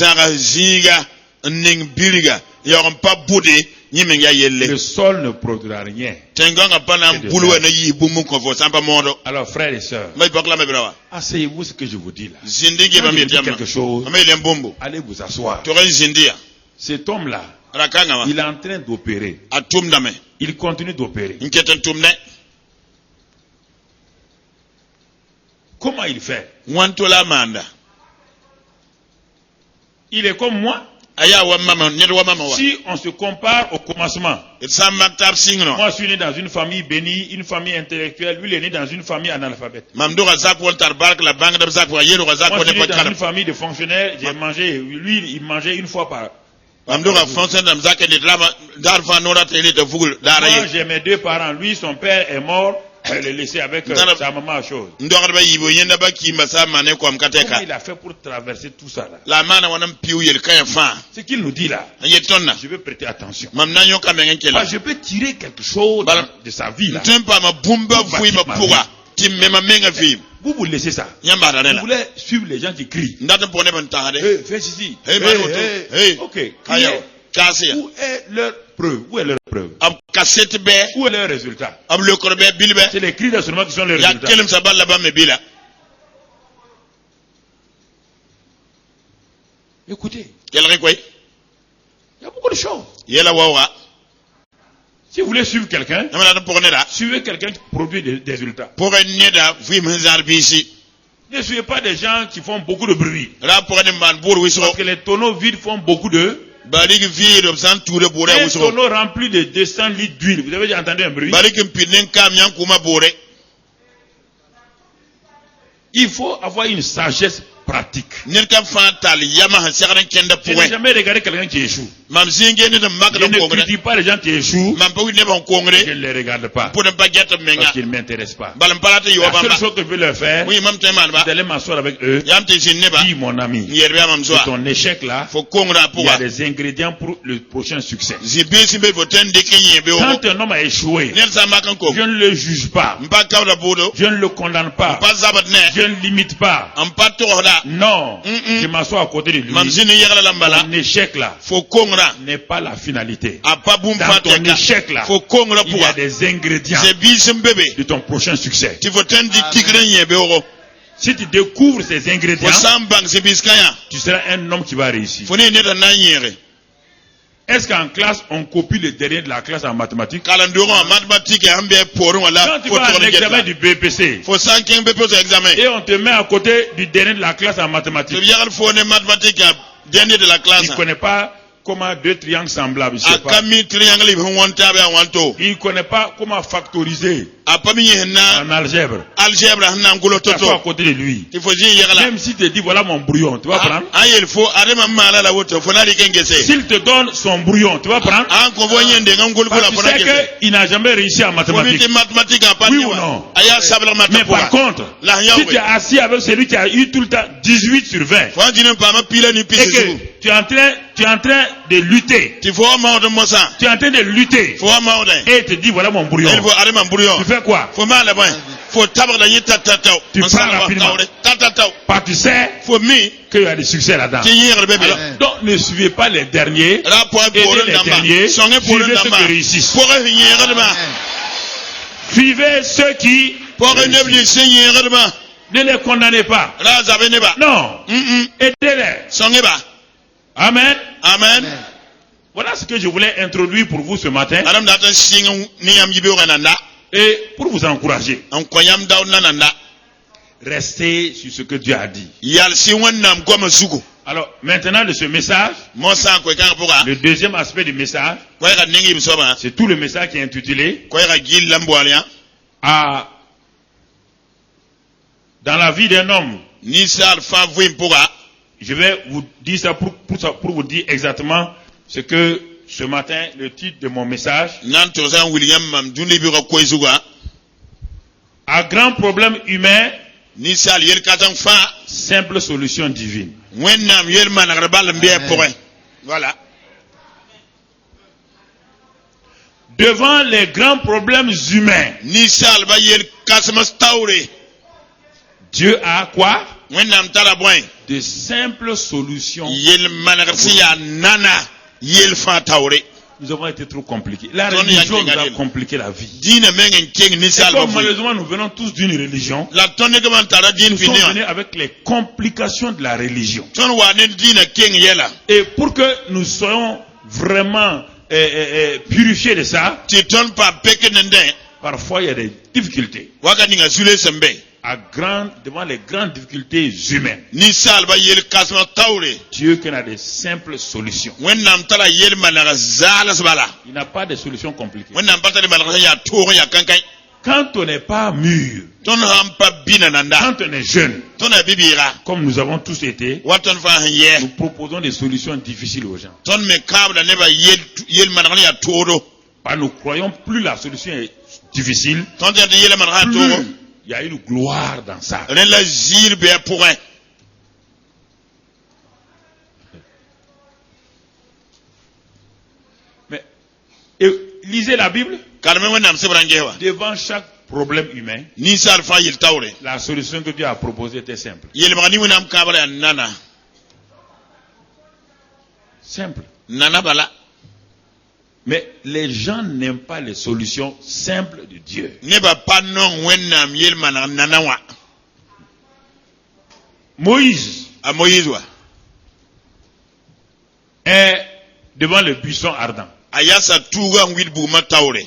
sol ne produira rien. Alors frères et sœurs, asseyez-vous ce que je vous dis là. Quand je dis quelque chose, allez vous asseoir. Cet homme-là, il est en train d'opérer. Il continue d'opérer. Comment il fait? Il est comme moi. Si on se compare au commencement, moi je suis né dans une famille bénie, une famille intellectuelle, lui il est né dans une famille analphabète. Moi je suis né dans une famille de fonctionnaires, j'ai mangé, lui il mangeait une fois par Moi j'ai mes deux parents, lui son père est mort, le laisser avec sa maman à chose. Comment il a fait pour traverser tout ça là? Ce qu'il nous dit là, je vais prêter attention. Je peux tirer quelque chose de sa vie là. Vous vous laissez ça. Vous voulez suivre les gens qui crient. Fais ceci. Ok. Où est leur preuve? Où est leur preuve? Où est leur résultat? C'est les cris d'instrument qui sont les résultats. Écoutez. Il y a beaucoup de choses. Si vous voulez suivre quelqu'un, suivez quelqu'un qui produit des résultats. Ne suivez pas des gens qui font beaucoup de bruit. Parce que les tonneaux vides font beaucoup de... Un tonneau rempli de 200 litres d'huile. Vous avez déjà entendu un bruit? Il faut avoir une sagesse pratique. Je n'ai jamais regardé quelqu'un qui échoue. Je ne critique pas les gens qui échouent. Je ne les regarde pas. Parce qu'ils ne m'intéressent pas. La seule chose que je veux leur faire, c'est d'aller m'asseoir avec eux. Dis mon ami, c'est ton échec là. Il y a des ingrédients pour le prochain succès. Quand un homme a échoué, je ne le juge pas. Je ne le condamne pas. Je ne limite pas. Non, je m'assois à côté de lui. Ton échec là n'est pas la finalité. Dans ton échec là, il y a des ingrédients de ton prochain succès. Si tu découvres ces ingrédients, tu seras un homme qui va réussir. Est-ce qu'en classe, on copie le dernier de la classe en mathématiques? Quand tu vas à l'examen du BPC, et on te met à côté du dernier de la classe en mathématiques, tu ne connais pas comment deux triangles semblables, je sais pas. Il ne connaît pas comment factoriser en algèbre. Tu vas à côté de lui. Même s'il te dit voilà mon brouillon, tu vas prendre. S'il te donne son brouillon, tu vas prendre. Parce que tu sais qu'il n'a jamais réussi en mathématiques. Oui ou non? Mais par contre, si tu es assis avec celui qui a eu tout le temps 18 sur 20, et que tu es en train de lutter. Tu es en train de lutter. Et il te dit voilà mon brouillon. Tu fais quoi? Tu prends rapidement. Parce que tu sais qu'il y a des succès là-dedans. Donc ne suivez pas les derniers. Aidez les derniers. Suivez ceux qui réussissent. Suivez ceux qui réussissent. Ne les condamnez pas. Non. Aidez-les. Amen. Amen. Voilà ce que je voulais introduire pour vous ce matin. Et pour vous encourager. Restez sur ce que Dieu a dit. Alors, maintenant de ce message, le deuxième aspect du message, c'est tout le message qui est intitulé dans la vie d'un homme. Je vais vous dire ça pour vous dire exactement ce que ce matin, le titre de mon message. À grand problème humain, simple solution divine. Voilà. Devant les grands problèmes humains, Dieu a quoi? De simples solutions. Nous avons été trop compliqués. La religion nous a compliqué la vie. Et comme malheureusement nous venons tous d'une religion, nous sommes venus avec les complications de la religion. Et pour que nous soyons vraiment purifiés de ça, parfois il y a des difficultés. Devant les grandes difficultés humaines, Dieu qui a des simples solutions. Il n'a pas de solutions compliquées. Quand on n'est pas mûr, quand on est jeune, comme nous avons tous été, nous proposons des solutions difficiles aux gens. nous croyons, plus la solution est difficile, plus il y a une gloire dans ça. Mais lisez la Bible. Devant chaque problème humain, la solution que Dieu a proposée était simple. Simple. Mais les gens n'aiment pas les solutions simples de Dieu. Moïse est devant le buisson ardent.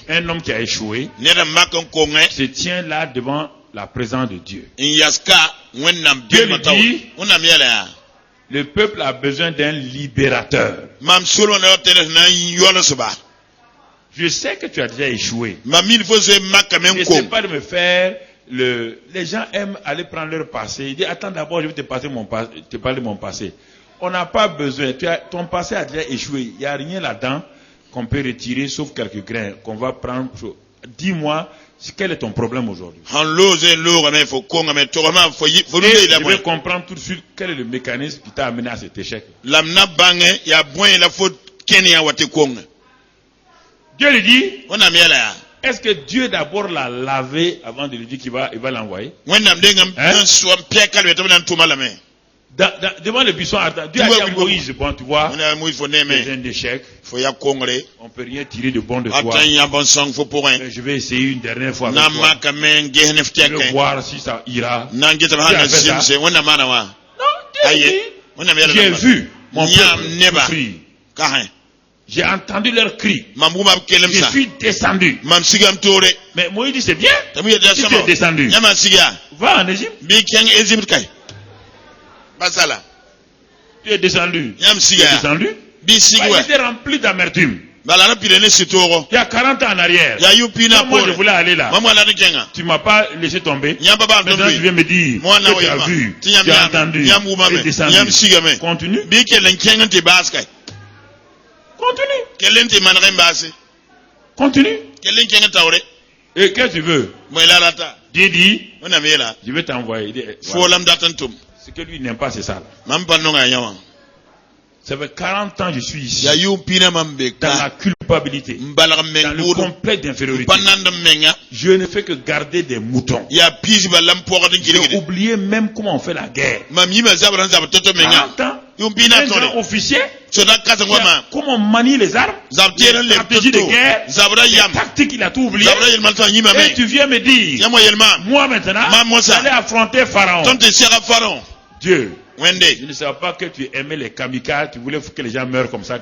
Un homme qui a échoué se tient là devant la présence de Dieu. Dieu lui dit, le peuple a besoin d'un libérateur. Je sais que tu as déjà échoué. N'essaie pas de me faire les gens aiment aller prendre leur passé. Ils disent, attends d'abord, je vais te parler de mon passé. On n'a pas besoin. Ton passé a déjà échoué. Il n'y a rien là-dedans qu'on peut retirer sauf quelques grains qu'on va prendre. Dis-moi, quel est ton problème aujourd'hui? Je vais comprendre tout de suite quel est le mécanisme qui t'a amené à cet échec. Dieu lui dit, est-ce que Dieu d'abord l'a lavé avant de lui dire qu'il va l'envoyer? Devant le buisson ardent, Dieu a dit à Moïse, bon, tu vois, c'est un échec. On ne peut rien tirer de bon de toi. Je vais essayer une dernière fois avec toi. Je vais voir si ça ira. Non, Dieu dit, j'ai vu mon peuple souffrir. J'ai entendu leurs cris. Je suis descendu. Mais Moïse dit, c'est bien. Si tu es descendu, va en Égypte. Tu es descendu. Tu es descendu. Il était rempli d'amertume. Il y a 40 ans en arrière. Moi, je voulais aller là. Tu ne m'as pas laissé tomber. Maintenant, tu viens me dire que tu as vu, tu as entendu, tu es descendu. Continue. Continue. Et qu'est-ce que tu veux? Dieu dit, je vais t'envoyer. Ce que lui n'aime pas, c'est ça. Ça fait 40 ans que je suis ici. Dans la culpabilité. Dans le complexe d'infériorité. Je ne fais que garder des moutons. J'ai oublié même comment on fait la guerre. 40 ans. Un grand officier. Comment on manie les armes. Les stratégies de guerre. Les tactiques, il a tout oublié. Et tu viens me dire, moi maintenant, j'allais affronter Pharaon. Dieu. Je ne savais pas que tu aimais les kamikazes, tu voulais que les gens meurent comme ça.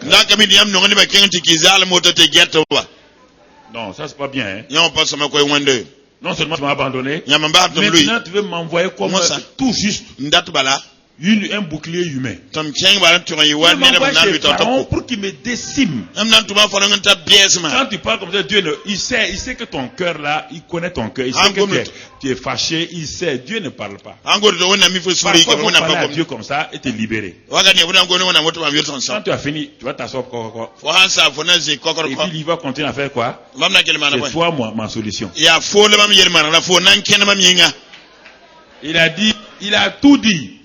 Non, ça c'est pas bien. Hein? Non seulement tu m'as abandonné, maintenant tu veux m'envoyer comme tout juste un bouclier humain. Tu m'envoies chez Pharaon pour qu'il me décime. Quand tu parles comme ça, Dieu, il sait que ton cœur là, il connaît ton cœur. Il sait que tu es fâché, il sait. Dieu ne parle pas. Parfois, il faut parler à Dieu comme ça et te libérer. Quand tu as fini, tu vas t'asseoir. Et puis il va continuer à faire quoi? C'est toi, ma solution. Il a dit, il a tout dit.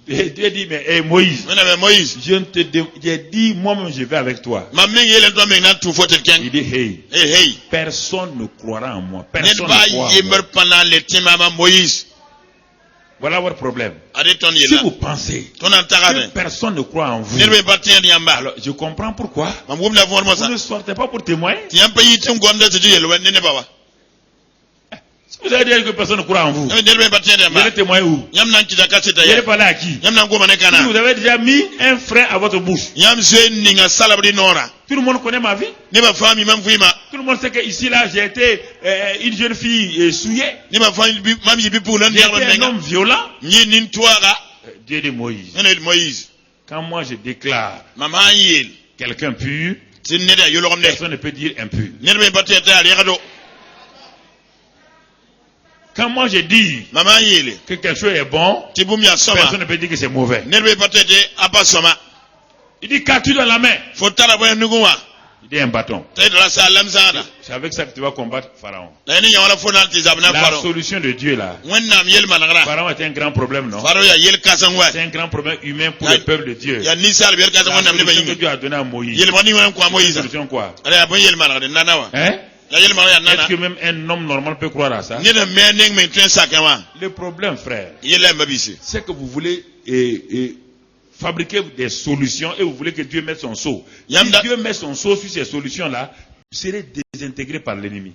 Dieu dit, mais Moïse, j'ai dit, moi-même je vais avec toi. Il dit, hey, personne ne croira en moi. Personne ne croira en moi. Voilà votre problème. Si vous pensez que personne ne croit en vous, alors je comprends pourquoi. Vous ne sortez pas pour témoigner. Si vous avez dit que personne ne croit en vous, vous allez témoigner où? Vous allez parler à qui? Si vous avez déjà mis un frein à votre bouche. Tout le monde connaît ma vie. Tout le monde sait que ici là j'ai été une jeune fille souillée. J'ai été un homme violent. Dieu dit Moïse. Quand moi je déclare quelqu'un pur, personne ne peut dire impur. Quand moi je dis que quelque chose est bon, personne ne peut dire que c'est mauvais. Il dit, qu'as-tu dans la main? Il est un bâton. C'est avec ça que tu vas combattre Pharaon. La solution de Dieu là. Pharaon est un grand problème, non? C'est un grand problème humain pour le peuple de Dieu. La solution que Dieu a donnée à Moïse. La solution quoi? Hein? Est-ce que même un homme normal peut croire à ça? Le problème, frère, c'est que vous voulez fabriquer des solutions et vous voulez que Dieu mette son sceau. Si Dieu met son sceau sur ces solutions-là, vous serez désintégré par l'ennemi.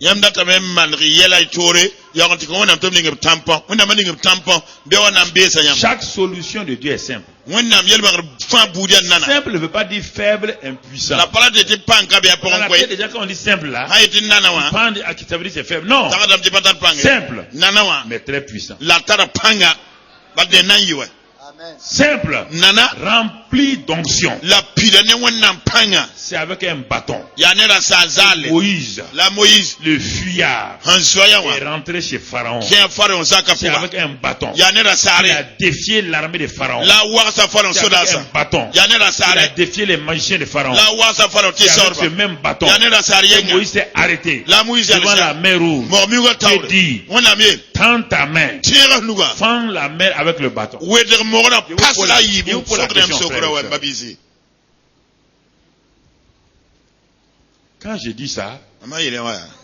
Chaque solution de Dieu est simple. Simple ne veut pas dire faible, impuissant. Déjà quand on dit simple là, ça veut dire c'est faible. Non, simple, mais très puissant. Simple, rempli d'onction. C'est avec un bâton. Moïse, le fuyard, est rentré chez Pharaon. C'est avec un bâton. Il a défié l'armée de Pharaon. C'est avec un bâton. Il a défié les magiciens de Pharaon. C'est avec ce même bâton que Moïse s'est arrêté devant la mer rouge. Il dit, tends ta main, fends la mer avec le bâton. Quand je dis ça,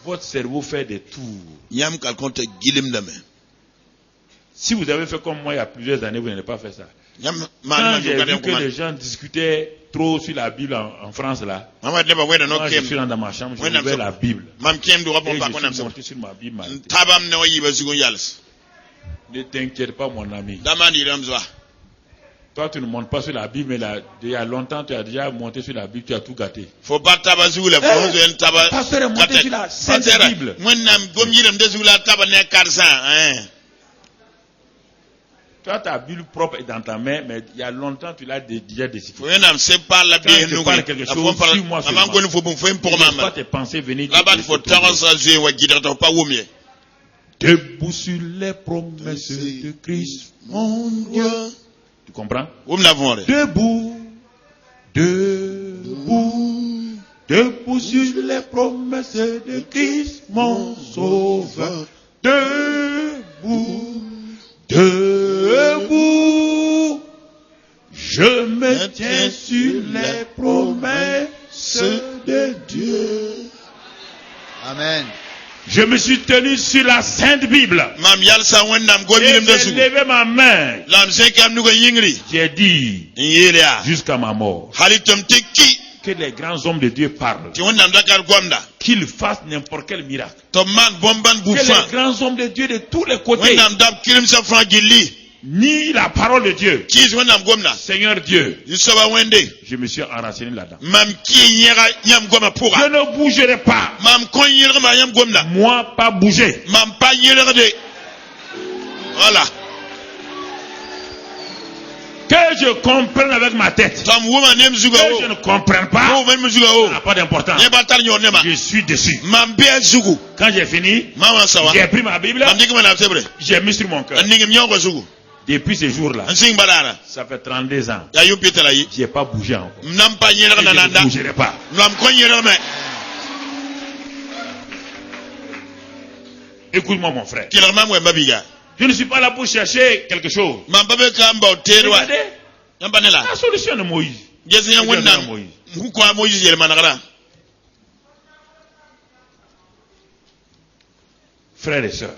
votre cerveau fait des tours. Si vous avez fait comme moi il y a plusieurs années, vous n'avez pas fait ça. Quand j'ai vu que les gens discutaient trop sur la Bible en France là, moi je suis dans ma chambre, j'ai ouvert la Bible. Et je suis monté sur ma Bible. Ne t'inquiète pas mon ami. Toi, tu ne montes pas sur la Bible, mais là, il y a longtemps, tu as déjà monté sur la Bible, tu as tout gâté. Faut pas tabasou la pasteur est monté sur la Sainte Bible. Toi, ta Bible propre est dans ta main, mais il y a longtemps, tu l'as déjà décidé. Quand tu parles quelque chose, suis-moi seulement. Ne pas tes pensées venir. Debout sur les promesses de Christ, mon Dieu. Tu comprends? Debout, debout, debout sur les promesses de Christ, mon Sauveur. Debout, debout, je me tiens sur les promesses de Dieu. Amen. Je me suis tenu sur la Sainte Bible. Et j'ai levé ma main. J'ai dit jusqu'à ma mort que les grands hommes de Dieu parlent. Qu'ils fassent n'importe quel miracle. Que les grands hommes de Dieu de tous les côtés. Ni la parole de Dieu. Seigneur Dieu, je me suis enraciné là-dedans. Je ne bougerai pas. Moi, pas bouger. Voilà. Que je comprenne avec ma tête. Que je ne comprenne pas. Ça n'a pas d'importance. Je suis dessus. Quand j'ai fini, j'ai pris ma Bible. J'ai mis sur mon cœur. Depuis ce jour-là, ça fait 32 ans. Je n'ai pas bougé encore. Je ne bougerai pas. Écoute-moi mon frère. Je ne suis pas là pour chercher quelque chose. Regardez la solution de Moïse. Frères et sœurs,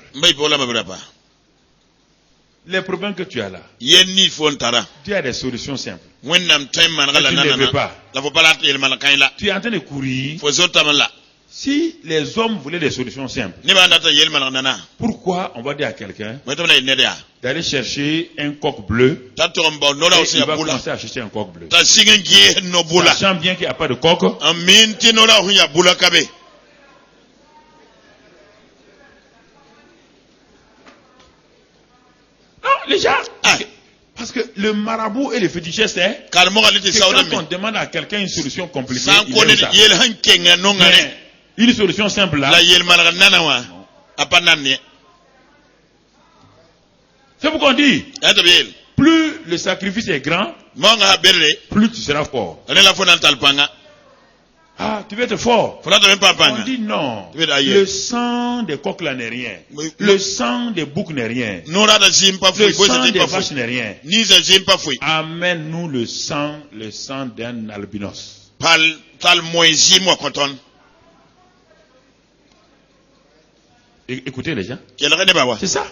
les problèmes que tu as là, tu as des solutions simples. Tu ne veux pas. Tu es en train de courir. Si les hommes voulaient des solutions simples, pourquoi on va dire à quelqu'un d'aller chercher un coq bleu et il va commencer à chercher un coq bleu, sachant bien qu'il n'y a pas de coq? Non, les gens, parce que le marabout et le féticheur, c'est que quand on demande à quelqu'un une solution compliquée, il aime ça. Mais une solution simple là, c'est pourquoi on dit, plus le sacrifice est grand, plus tu seras fort. Ah, tu veux être fort. On dit non. Le sang des coqs là n'est rien. Le sang des boucs n'est rien. Le sang des vaches n'est rien. Amène-nous le sang d'un albinos. Écoutez les gens. C'est ça.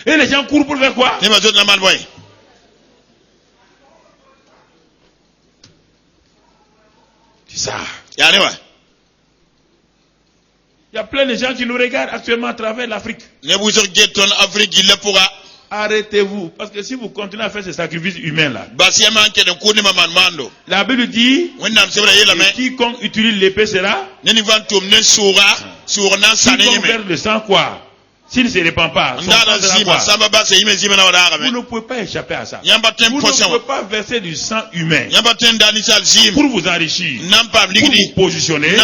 Et les gens courent pour faire quoi? C'est ça. Il y a plein de gens qui nous regardent actuellement à travers l'Afrique. Arrêtez-vous. Parce que si vous continuez à faire ces sacrifices humains là, la Bible dit quiconque utilise l'épée sera. Quiconque verse le sang quoi? S'il ne se répand pas, vous ne pouvez pas échapper à ça. Vous ne pouvez pas verser du sang humain pour vous enrichir, pour vous positionner et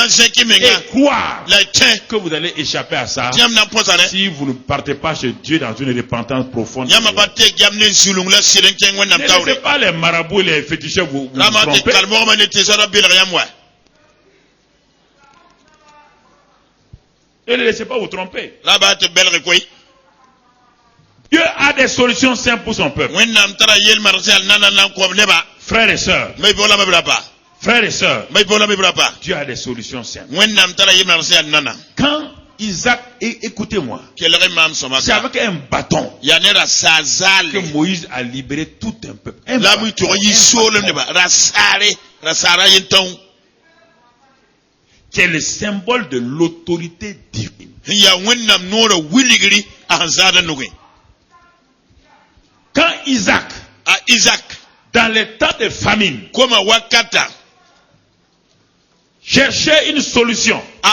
croire que vous allez échapper à ça si vous ne partez pas chez Dieu dans une repentance profonde. Ne laissez pas les marabouts et les féticheurs vous tromper. Ne les laissez pas vous tromper. Dieu a des solutions simples pour son peuple. Frères et sœurs. Frères et sœurs. Dieu a des solutions simples. Quand Isaac, écoutez-moi, c'est avec un bâton que Moïse a libéré tout un peuple. Qui est le symbole de l'autorité divine. Quand Isaac, dans les temps de famine, cherchait une solution, et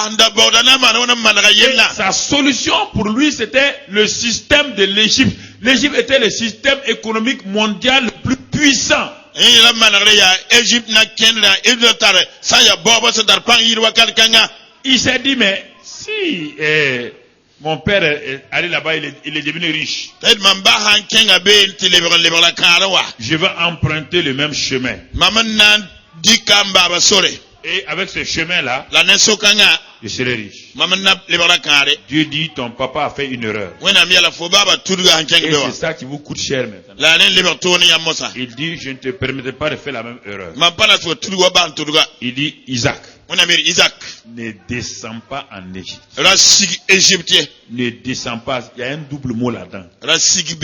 sa solution pour lui c'était le système de l'Égypte. L'Égypte était le système économique mondial le plus puissant. Il s'est dit, mais si mon père est allé là-bas, il est devenu riche, je vais emprunter le même chemin. Et avec ce chemin-là, je serai riche. Dieu dit, ton papa a fait une erreur. Et c'est ça qui vous coûte cher maintenant. Il dit, je ne te permettrai pas de faire la même erreur. Il dit, Isaac, ne descends pas en Égypte. Ne descends pas. Il y a un double mot là-dedans. Si tu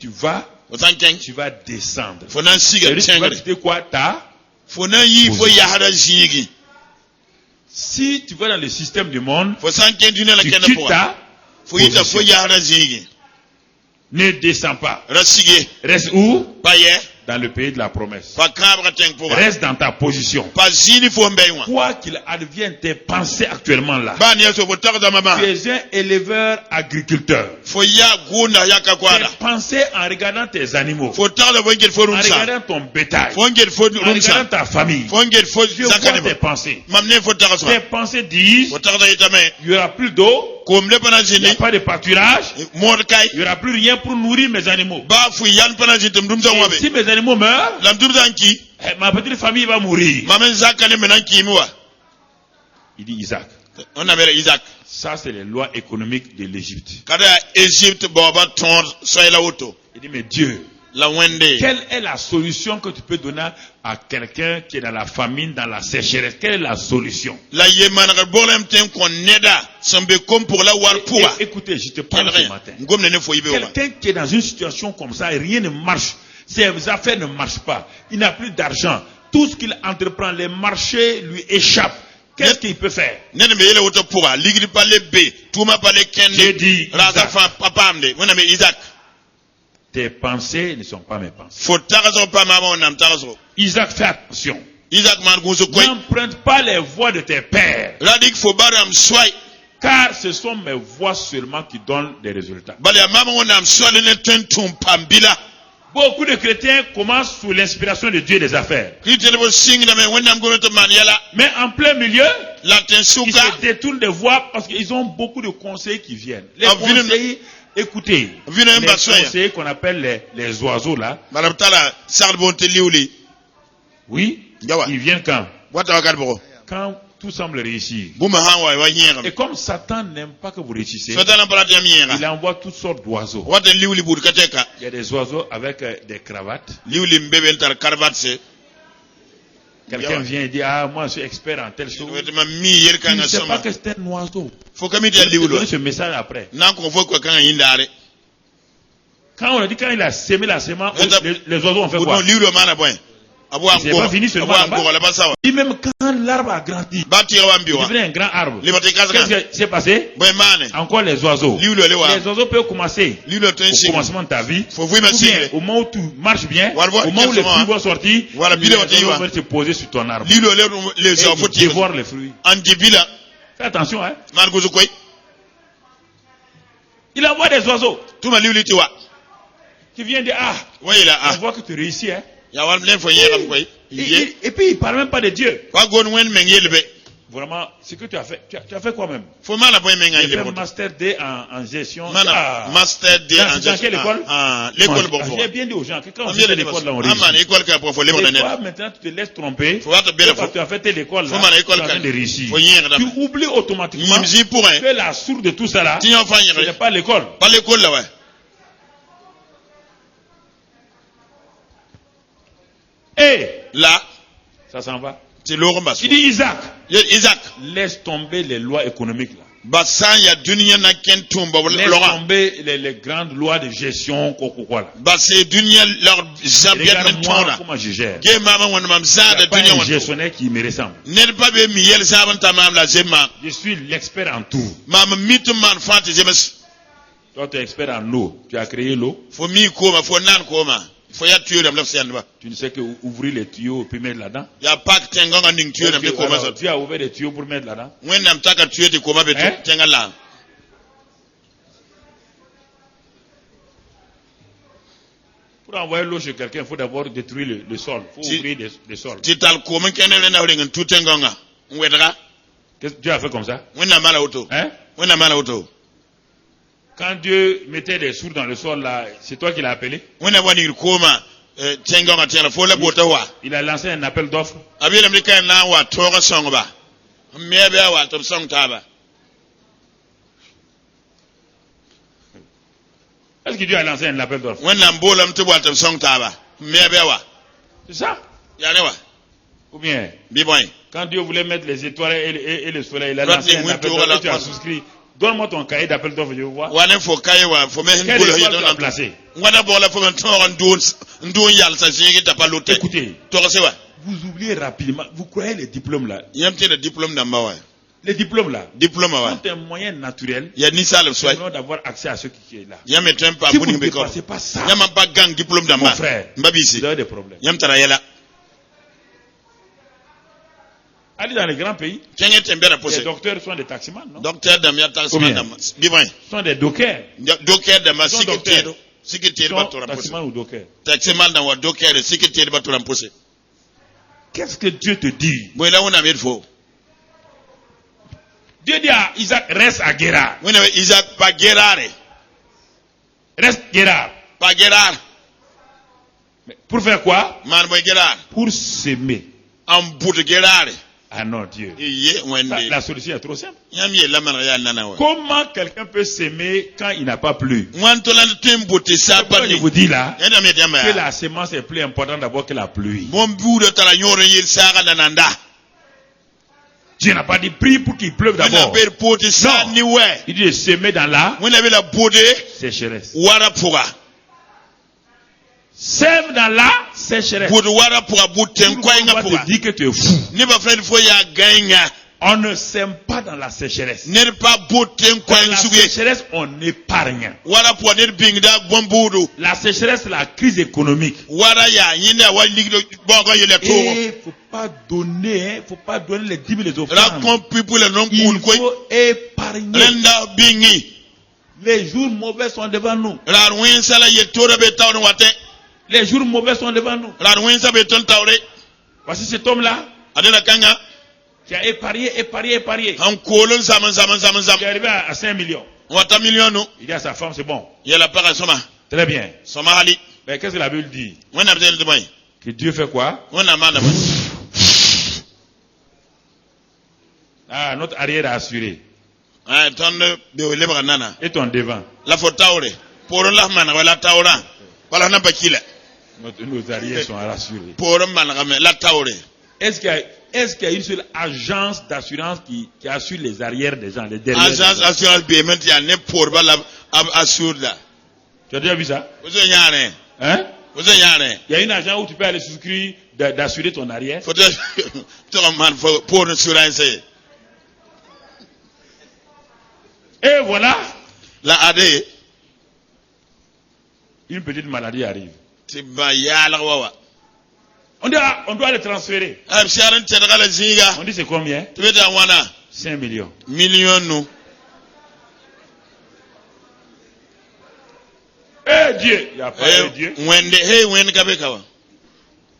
vas, tu vas descendre. Tu vas quitter quoi? Si tu vas dans le système du monde, tu quittes ta position. Ne descends pas. Reste où? Dans le pays de la promesse. Reste dans ta position. Quoi qu'il advienne, tes pensées actuellement là. Tu es un éleveur agriculteur. Tes pensées en regardant tes animaux, en regardant ton bétail, en regardant ta famille. Je vois tes pensées. Tes pensées disent, il n'y aura plus d'eau. Il n'y a pas de pâturage. Il n'y aura plus rien pour nourrir mes animaux. Et si mes animaux meurent, ma petite famille va mourir. Il dit Isaac. Ça c'est les lois économiques de l'Égypte. Il dit mais Dieu, quelle est la solution que tu peux donner à quelqu'un qui est dans la famine, dans la sécheresse? Quelle est la solution? Écoutez, je te parle ce matin. Quelqu'un qui est dans une situation comme ça et rien ne marche, ses affaires ne marchent pas, il n'a plus d'argent, tout ce qu'il entreprend, les marchés lui échappent. Qu'est-ce qu'il peut faire? J'ai dit Isaac. Tes pensées ne sont pas mes pensées. Isaac, fais attention. N'emprunte pas les voies de tes pères. Car ce sont mes voies seulement qui donnent des résultats. Beaucoup de chrétiens commencent sous l'inspiration de Dieu des affaires. Mais en plein milieu, ils se détournent des voies parce qu'ils ont beaucoup de conseils qui viennent. Les conseillers, écoutez, les conseillers qu'on appelle les oiseaux là, Oui. Ils viennent quand? Quand tout semble réussir. Et comme Satan n'aime pas que vous réussissiez, il envoie toutes sortes d'oiseaux. Il y a des oiseaux avec des cravates. Quelqu'un vient et dit, ah, moi je suis expert en telle chose. Il ne sait pas que c'est un oiseau. Il donne ce message après. Quand on a dit, quand il a sémé la semence, les oiseaux ont fait quoi? C'est pas fini seulement là-bas. Et même quand l'arbre a grandi, il devient un grand arbre. Qu'est-ce qui s'est passé? Encore les oiseaux. Les oiseaux peuvent commencer au commencement de ta vie. Ou bien au moment où tout marche bien, au moment où les fruits vont sortir, les oiseaux vont se poser sur ton arbre. Et ils dévorent les fruits. Fais attention, hein. Il envoie des oiseaux qui viennent dire, ah, on voit que tu réussis, hein. Et puis il parle même pas de Dieu. Vraiment, ce que tu as fait, tu as fait quoi même? Tu as fait un master D en gestion. Master D en gestion. Dans quelle école? L'école. J'ai bien dit aux gens que quand on fait l'école là, on réussit. Et toi maintenant tu te laisses tromper. Parce que tu as fait l'école là, tu es en train de réussir. Tu oublies automatiquement que la source de tout ça là, ce n'est pas l'école. Pas l'école là, ouais. Et là, ça s'en va. Il dit Isaac, laisse tomber les lois économiques là. Laisse tomber les grandes lois de gestion. Regarde-moi comment je gère. Il n'y a pas un gestionnaire qui me ressemble. Je suis l'expert en tout. Toi tu es expert en eau. Tu as créé l'eau. Tu ne sais que ouvrir les tuyaux et mettre là-dedans. Tu as ouvert les tuyaux pour mettre là-dedans. Pour envoyer l'eau chez quelqu'un, il faut d'abord détruire le sol. Il faut ouvrir le sol. Qu'est-ce que Dieu a fait comme ça? Hein? Quand Dieu mettait des sourds dans le sol là, c'est toi qui l'as appelé? Il a lancé un appel d'offres. Est-ce que Dieu a lancé un appel d'offres? C'est ça? Ou bien, quand Dieu voulait mettre les étoiles et le soleil, il a lancé un appel d'offres et tu as souscrit. Donne-moi ton cahier d'appel d'offres, je vois. Quelle étoile tu as placé? Écoutez, vous oubliez rapidement. Vous croyez les diplômes là? Les diplômes là sont un moyen naturel d'avoir accès à ce qui est là. Si vous ne dépassez pas ça, mon frère, vous avez des problèmes. Allez dans les grands pays, les docteurs sont des taximans, non? Sont des dockers. Taximans ou dockers. Qu'est-ce que Dieu te dit? Dieu dit à Isaac, reste à Guérard. Reste Guérard. Pour faire quoi? Pour s'aimer. Ah non, Dieu. La solution est trop simple. Comment quelqu'un peut s'aimer quand il n'a pas plu? Je vous dis là que la semence est plus importante d'abord que la pluie. Dieu n'a pas dit prie pour qu'il pleuve d'abord. Non. Il dit de s'aimer dans la sécheresse. Sème dans la sécheresse. On te dit que tu es fou. On ne sème pas dans la sécheresse. Dans la sécheresse, on épargne. La sécheresse, c'est la crise économique. Et il faut pas donner les 10 000 les offrandes. Il faut épargner. Les jours mauvais sont devant nous. Les jours mauvais sont devant nous. Voici cet homme-là qui a épargné. Il est arrivé à 5 millions. Il dit à sa femme, c'est bon. Très bien. Mais qu'est-ce que la Bible dit? Que Dieu fait quoi? Ah, notre arrière est assuré. Et ton devant. Nos arrières sont rassurés. Est-ce qu'il y a une seule agence d'assurance qui assure les arrières des gens, les derrière? Agence d'assurance tu as déjà vu ça? Hein? Il y a une agence où tu peux aller souscrire d'assurer ton arrière. Et voilà. Une petite maladie arrive. On doit le transférer. On dit c'est combien? 5 millions. Eh Dieu, il n'y a pas de Dieu.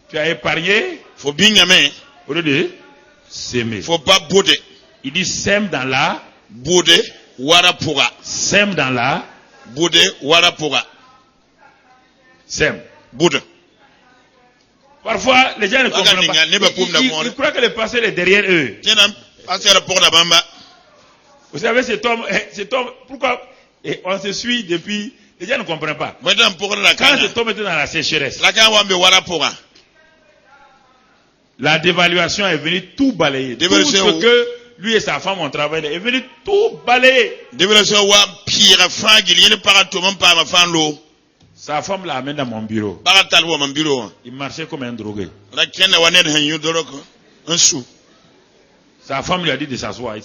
Tu as épargné. Au lieu de s'aimer. Il dit sème dans la. Sème dans la. Sème. Parfois, les gens ne comprennent pas. Ils croient que le passé est derrière eux. Vous savez, cet homme, pourquoi on se suit depuis. Les gens ne comprennent pas. Quand cet homme était dans la sécheresse, la dévaluation est venue tout balayer. Tout ce que lui et sa femme ont travaillé est venu tout balayer. Sa femme l'a amené dans mon bureau. Il marchait comme un drogué. Sa femme lui a dit de s'asseoir. Il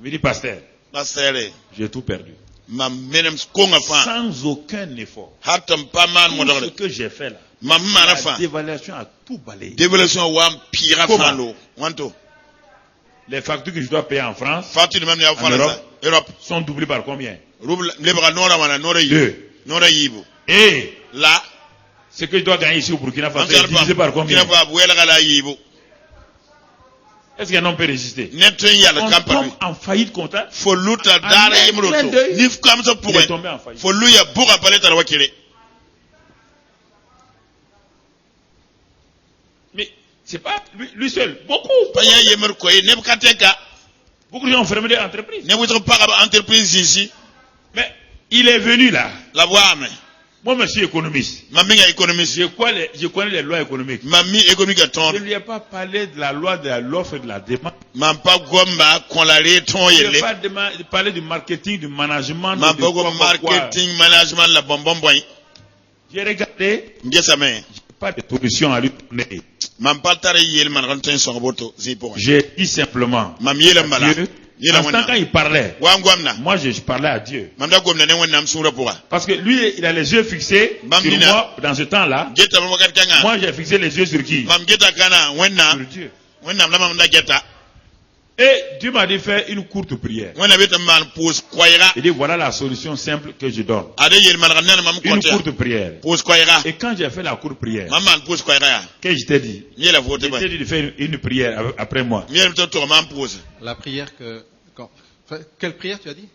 me dit, pasteur, j'ai tout perdu. Sans aucun effort. Tout ce que j'ai fait là, la dévaluation a tout balayé. Les factures que je dois payer en France, en Europe, sont doublées par combien? 2. Et là, ce que je dois gagner ici au Burkina Faso est divisé par combien? Est-ce qu'un homme peut résister? On tombe en faillite comptable. Il est tombé en faillite. Mais c'est pas lui seul. Beaucoup de gens ont fermé des entreprises. Mais il est venu là. Moi, je suis économiste. Je connais les lois économiques. Je ne lui ai pas parlé de la loi de l'offre et de la demande. Je ne lui ai pas parlé du marketing, du management. J'ai regardé. Pas de solution à lui donner. J'ai dit simplement Dieu. Quand il parlait, moi je parlais à Dieu. Parce que lui, il a les yeux fixés sur moi dans ce temps-là. Moi j'ai fixé les yeux sur qui? Sur Dieu. Et Dieu m'a dit faire une courte prière. Il dit voilà la solution simple que je donne. Une courte prière. Et quand j'ai fait la courte prière, qu'est-ce que je t'ai dit? Je t'ai dit de faire une prière après moi. La prière quelle prière tu as dit?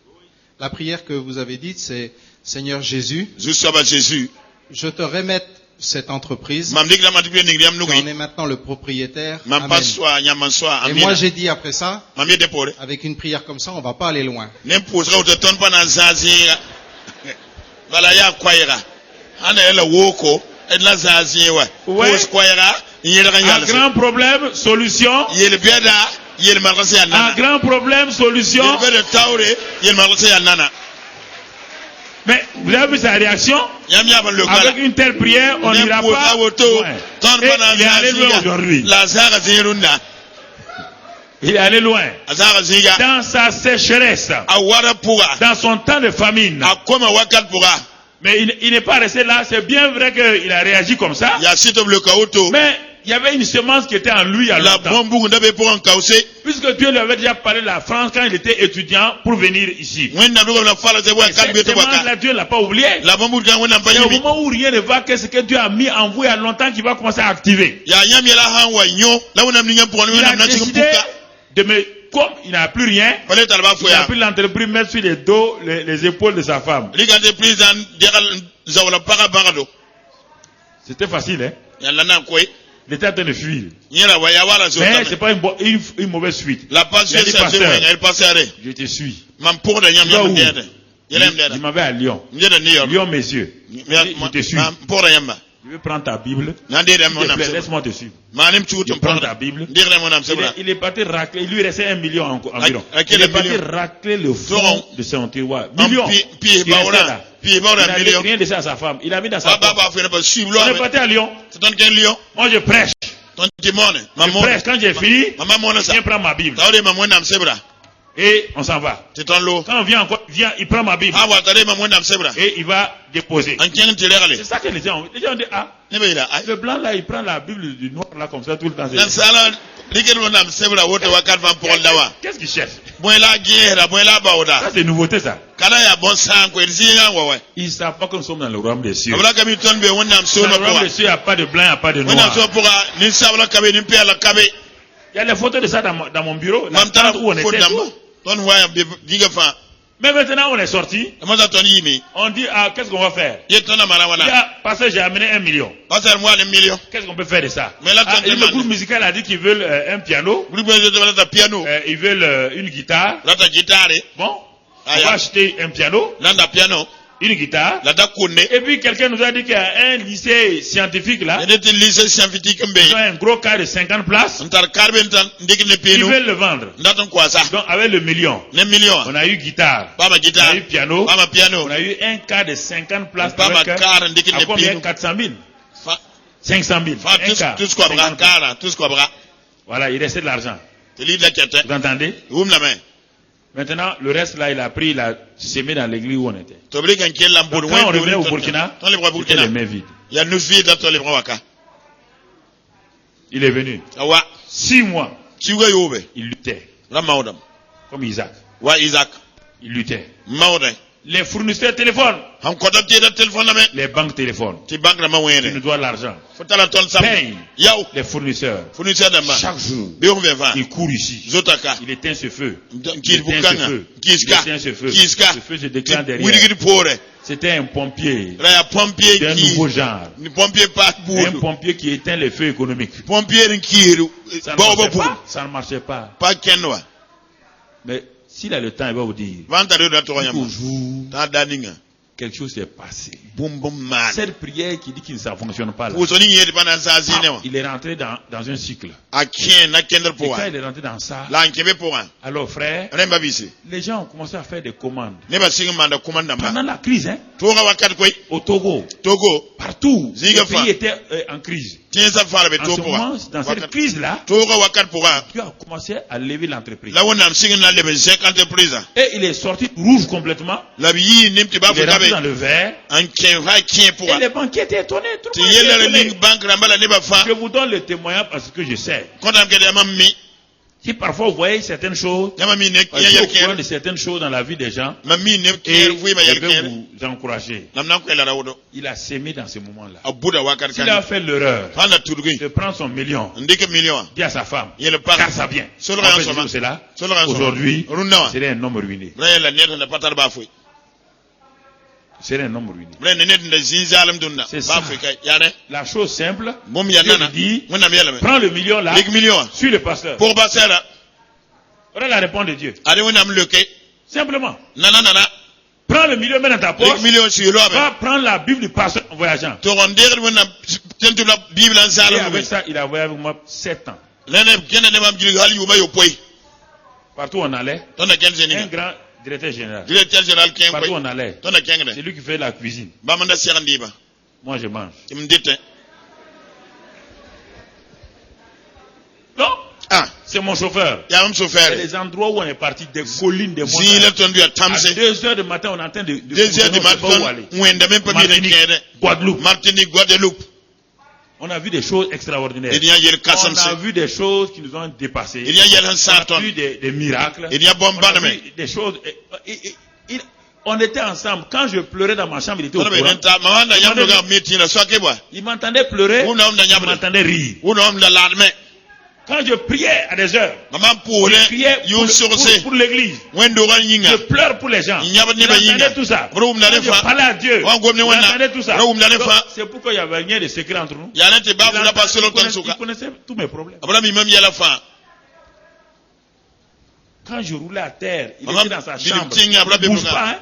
La prière que vous avez dite, c'est Seigneur Jésus, je te remets cette entreprise. Tu en es maintenant le propriétaire. Amen. Et moi j'ai dit après ça, avec une prière comme ça, on va pas aller loin. Un grand problème, solution. Un grand problème, solution. Mais vous avez vu sa réaction? Avec une telle prière, on n'ira pas loin. Et il est allé loin aujourd'hui. Il est allé loin. Dans sa sécheresse. Dans son temps de famine. Mais il n'est pas resté là. C'est bien vrai qu'il a réagi comme ça. Mais il y avait une semence qui était en lui il y a longtemps. Puisque Dieu lui avait déjà parlé de la France quand il était étudiant pour venir ici. Cette semence-là, Dieu ne l'a pas oublié. Il y a un moment où rien ne va, qu'est-ce que Dieu a mis en vous il y a longtemps qu'il va commencer à activer. Il a décidé de me... Comme il n'a plus rien, il a pris l'entreprise, mettre sur les dos, les épaules de sa femme. C'était facile, hein? Il était en train de fuir. Mais c'est pas une mauvaise fuite. Il a dit, pasteur, je te suis. Il m'avait à Lyon. Lyon, mes yeux. Je te suis. Je veux prendre ta Bible. Laisse-moi te suivre. Je prends ta Bible. Il est parti racler. Il lui restait 1 million environ. Il est parti racler le fond de son tiroir. Million. Il n'avait rien laissé à sa femme. Il a mis dans sa poche. On est parti à Lyon. Moi je prêche. Je prêche. Quand j'ai fini, je viens prendre ma Bible. Et on s'en va. Quand on vient encore, il prend ma Bible. Et il va déposer. C'est ça que les gens ont dit. Le blanc là, il prend la Bible du noir là comme ça tout le temps. Qu'est-ce qu'il cherche? Ça c'est nouveauté ça. Ils ne savent pas que nous sommes dans le royaume des cieux. Dans le royaume des cieux, il n'y a pas de blanc, il n'y a pas de noir. Il y a des photos de ça dans mon bureau. La tente où on était. Mais maintenant on est sorti. On dit, qu'est-ce qu'on va faire? Parce que j'ai amené 1 million. Qu'est-ce qu'on peut faire de ça? Le groupe musical a dit qu'ils veulent un piano. Ils veulent une guitare. Bon, on va acheter un piano. Une guitare. Et puis quelqu'un nous a dit qu'il y a un lycée scientifique là. Ils ont un gros car de 50 places. Ils veulent le vendre. Donc avec le million, on a eu guitare, on a eu piano, on a eu un car de 50 places avec à combien? 400 000 500 000 un car. Voilà, il restait de l'argent. Vous entendez? Maintenant, le reste là, il a pris, il a semé dans l'église où on était. Donc, quand on revenait au Burkina, c'était les mains vides. Il est venu. 6 mois. Il luttait. Comme Isaac. Il luttait. Les fournisseurs téléphonent. Les banques téléphonent. Tu nous dois l'argent. Paye les fournisseurs. Chaque jour, il court ici. Il éteint ce feu. Il éteint ce feu. Ce feu se déclare derrière. C'était un pompier d'un nouveau genre. Un pompier qui éteint les feux économiques. Ça ne marchait pas. Mais s'il a le temps, il va vous dire. Toujours, quelque chose s'est passé. Cette prière qui dit que ça ne fonctionne pas là. Il est rentré dans un cycle. Et quand il est rentré dans ça, alors frère, les gens ont commencé à faire des commandes. Pendant la crise, hein, au Togo, partout, le pays était en crise. En ce moment, dans cette crise-là, Dieu a commencé à lever l'entreprise. Et il est sorti rouge complètement. Il est rentré dans le vert. Et les banquiers étaient étonnés. Je vous donne le témoignage parce que je sais. Si parfois vous voyez certaines choses, vous courant de certaines choses dans la vie des gens, et je vais vous encourager. Il a sémé dans ce moment-là. S'il a fait l'erreur de prendre son million, dit à sa femme, car ça vient. Aujourd'hui, c'est un homme ruiné. C'est un homme ruiné. C'est ça. La chose simple, Dieu dit, prends le million là, suis le pasteur. Voilà la réponse de Dieu. Simplement. Prends le million, mets dans ta poche. Va prendre la Bible du pasteur en voyageant. Et avec ça, il a voyagé avec moi 7 ans. Partout où on allait, un grand directeur général. Partout où on allait, c'est lui qui fait la cuisine. Moi je mange. Non, c'est mon chauffeur. C'est les endroits où on est parti, des collines, des montagnes. À 2 heures du matin, on est en train de 2 heures du matin, Guadeloupe. On a vu des choses extraordinaires. On a vu des choses qui nous ont dépassés. On a vu des miracles. On a vu des choses. On était ensemble. Quand je pleurais dans ma chambre, il était au courant. Il m'entendait pleurer. Il m'entendait rire. Quand je priais à des heures, je priais pour l'église. Je pleure pour les gens. J'entendais tout ça. Quand je parlais à Dieu, j'entendais tout ça. C'est pourquoi il n'y avait rien de secret entre nous. Il connaissait tous mes problèmes. Quand je roulais à terre, il était dans sa chambre. Il ne bouge pas.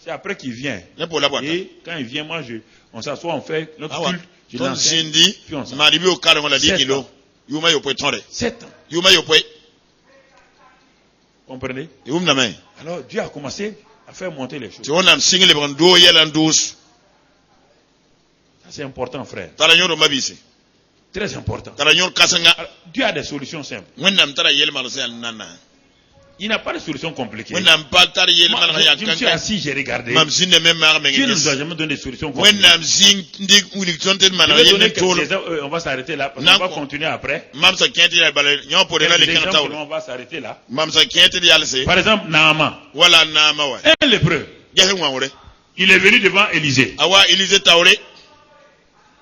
C'est après qu'il vient. Et quand il vient, moi, on s'assoit, on fait notre culte. Je l'enseigne, puis on s'en 7 ans. Comprenez? Alors Dieu a commencé à faire monter les choses. Ça c'est important, frère. Très important. Alors, Dieu a des solutions simples. Il n'a pas de solution compliquée. Moi, je me suis assis, j'ai regardé. Dieu ne nous a jamais donné de solution compliquée. On va s'arrêter là, parce qu'on va continuer après. On va s'arrêter là. Par exemple, Naaman. Un lépreux. Il est venu devant Élisée.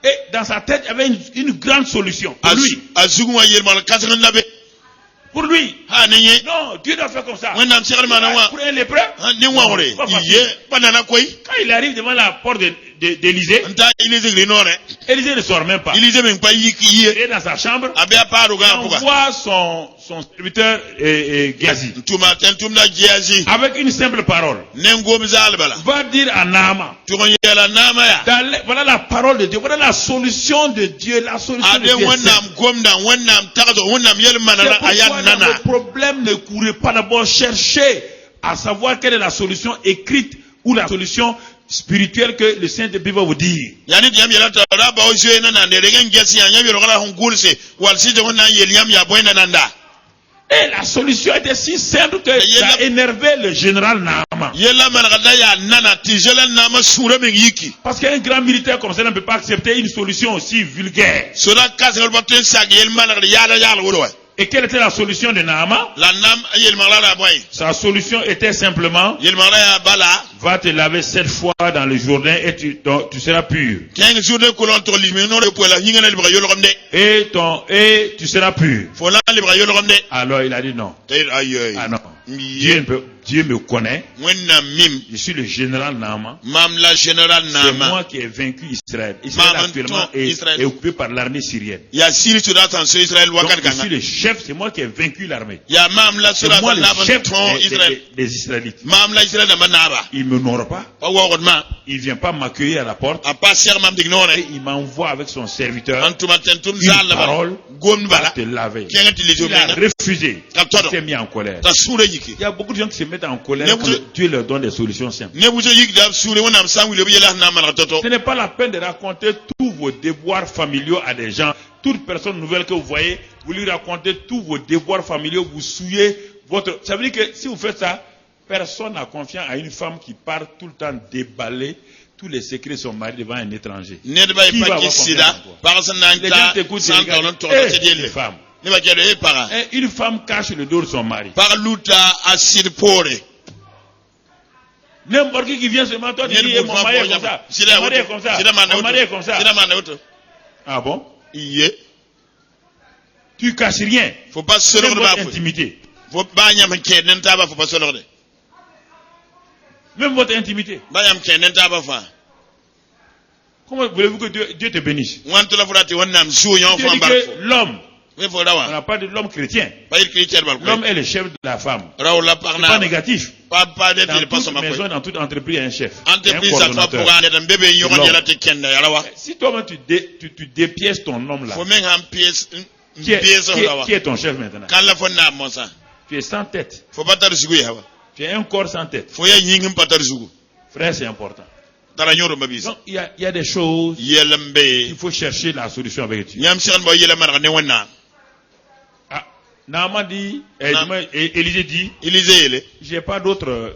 Et dans sa tête, il y avait une grande solution. Pour lui. Pour lui. Non, Dieu doit faire comme ça. Pour un lépreux. Quand il arrive devant la porte d'Élisée, Élisée ne sort même pas. Il est dans sa chambre. On voit son serviteur Géasi. Avec une simple parole. Va dire à Naaman. Voilà la parole de Dieu. Voilà la solution de Dieu. La solution de Dieu. Le problème ne courait pas d'abord chercher à savoir quelle est la solution écrite ou la solution spirituelle que le Saint-Esprit va vous dire. Et la solution était si simple que ça a énervé le général Naaman. Parce qu'un grand militaire comme ça ne peut pas accepter une solution aussi vulgaire. Et quelle était la solution de Naaman? Sa solution était simplement: va te laver 7 fois dans le Jourdain et tu seras pur. Et tu seras pur. Alors il a dit non. Ah non. Dieu me connaît. Je suis le général Naaman. C'est moi qui ai vaincu Israël. Israël actuellement est occupé par l'armée syrienne. Donc je suis le chef, c'est moi qui ai vaincu l'armée. C'est moi le chef des Israélites. Il ne m'honore pas. Il ne vient pas m'accueillir à la porte. Et il m'envoie avec son serviteur une parole: va te laver. Il a refusé. Il s'est mis en colère. Il y a beaucoup de gens qui se mettent en colère quand Dieu leur donne des solutions simples. Ce n'est pas la peine de raconter tous vos déboires familiaux à des gens. Toute personne nouvelle que vous voyez, vous lui racontez tous vos déboires familiaux, vous souillez votre... Ça veut dire que si vous faites ça, personne n'a confiance à une femme qui part tout le temps déballer tous les secrets de son mari devant un étranger. Qui va avoir confiance en toi? Les gens t'écoutent et regardent. Les femmes. Une femme cache le dos de son mari. N'importe qui vient se mentir, il dit: mon mari est comme ça. Mon mari est comme ça. Mon mari est comme ça. Ah bon? Tu caches rien. Faut pas se votre intimité. Même votre intimité. Comment voulez-vous que Dieu te bénisse? Dieu dit que l'homme, on n'a pas de l'homme chrétien. L'homme est le chef de la femme. C'est pas négatif. Dans toute maison, dans toute entreprise, il y a un chef. Si toi-même tu dépièces ton homme là, qui est ton chef maintenant? Tu es sans tête. Tu es un corps sans tête. Frère, c'est important. Donc il y a des choses, il faut chercher la solution avec Dieu. Naaman dit, Élisée dit, j'ai pas d'autre,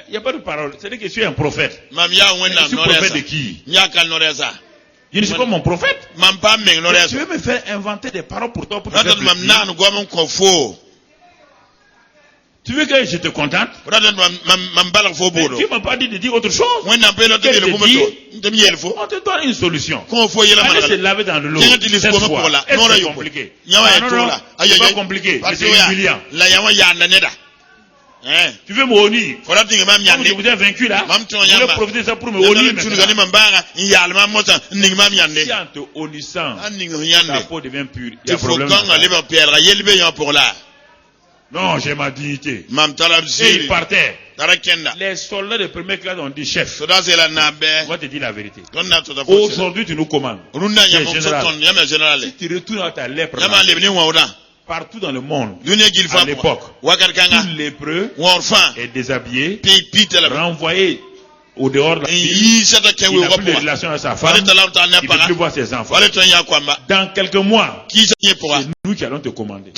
il n'y a pas de parole. C'est-à-dire que je suis un prophète. Je suis prophète de qui? Je ne suis pas mon prophète. Tu veux me faire inventer des paroles pour toi pour te faire plaisir? Tu veux que je te contente? Tu ne m'as pas dit de dire autre chose. On te donne une solution. Allez se laver dans le lot. C'est compliqué. Non, c'est pas compliqué. C'est humiliant. Tu veux me honnir? Comme je vous ai vaincu là, vous voulez profiter de ça pour me honnir maintenant. Si en te honnissant, ta peau devient pure, il y a problème. Non, j'ai ma dignité. Et il partait. Les soldats de première classe ont dit, chef, on va te dire la vérité. Aujourd'hui, tu nous commandes. Si tu retournes à ta lèpre là, partout dans le monde, à l'époque, tous les lépreux et déshabillés, renvoyés au dehors de la ville, il n'a plus de relation avec sa femme, il ne peut plus voir ses enfants. Dans quelques mois, c'est nous qui allons te commander.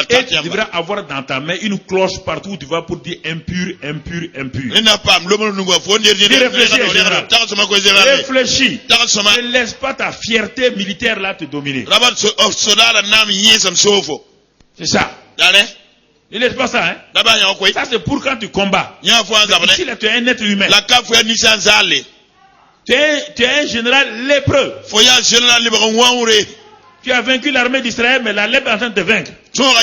Et tu devras avoir dans ta main une cloche partout où tu vas pour dire impur, impur, impur. Réfléchis. Ne laisse pas ta fierté militaire là te dominer. C'est ça. Ne laisse pas ça, hein? Ça c'est pour quand tu combats. Ici là, tu es un être humain. Tu es un général lépreux. Tu as vaincu l'armée d'Israël, mais la lèpre est en train de te vaincre. Donc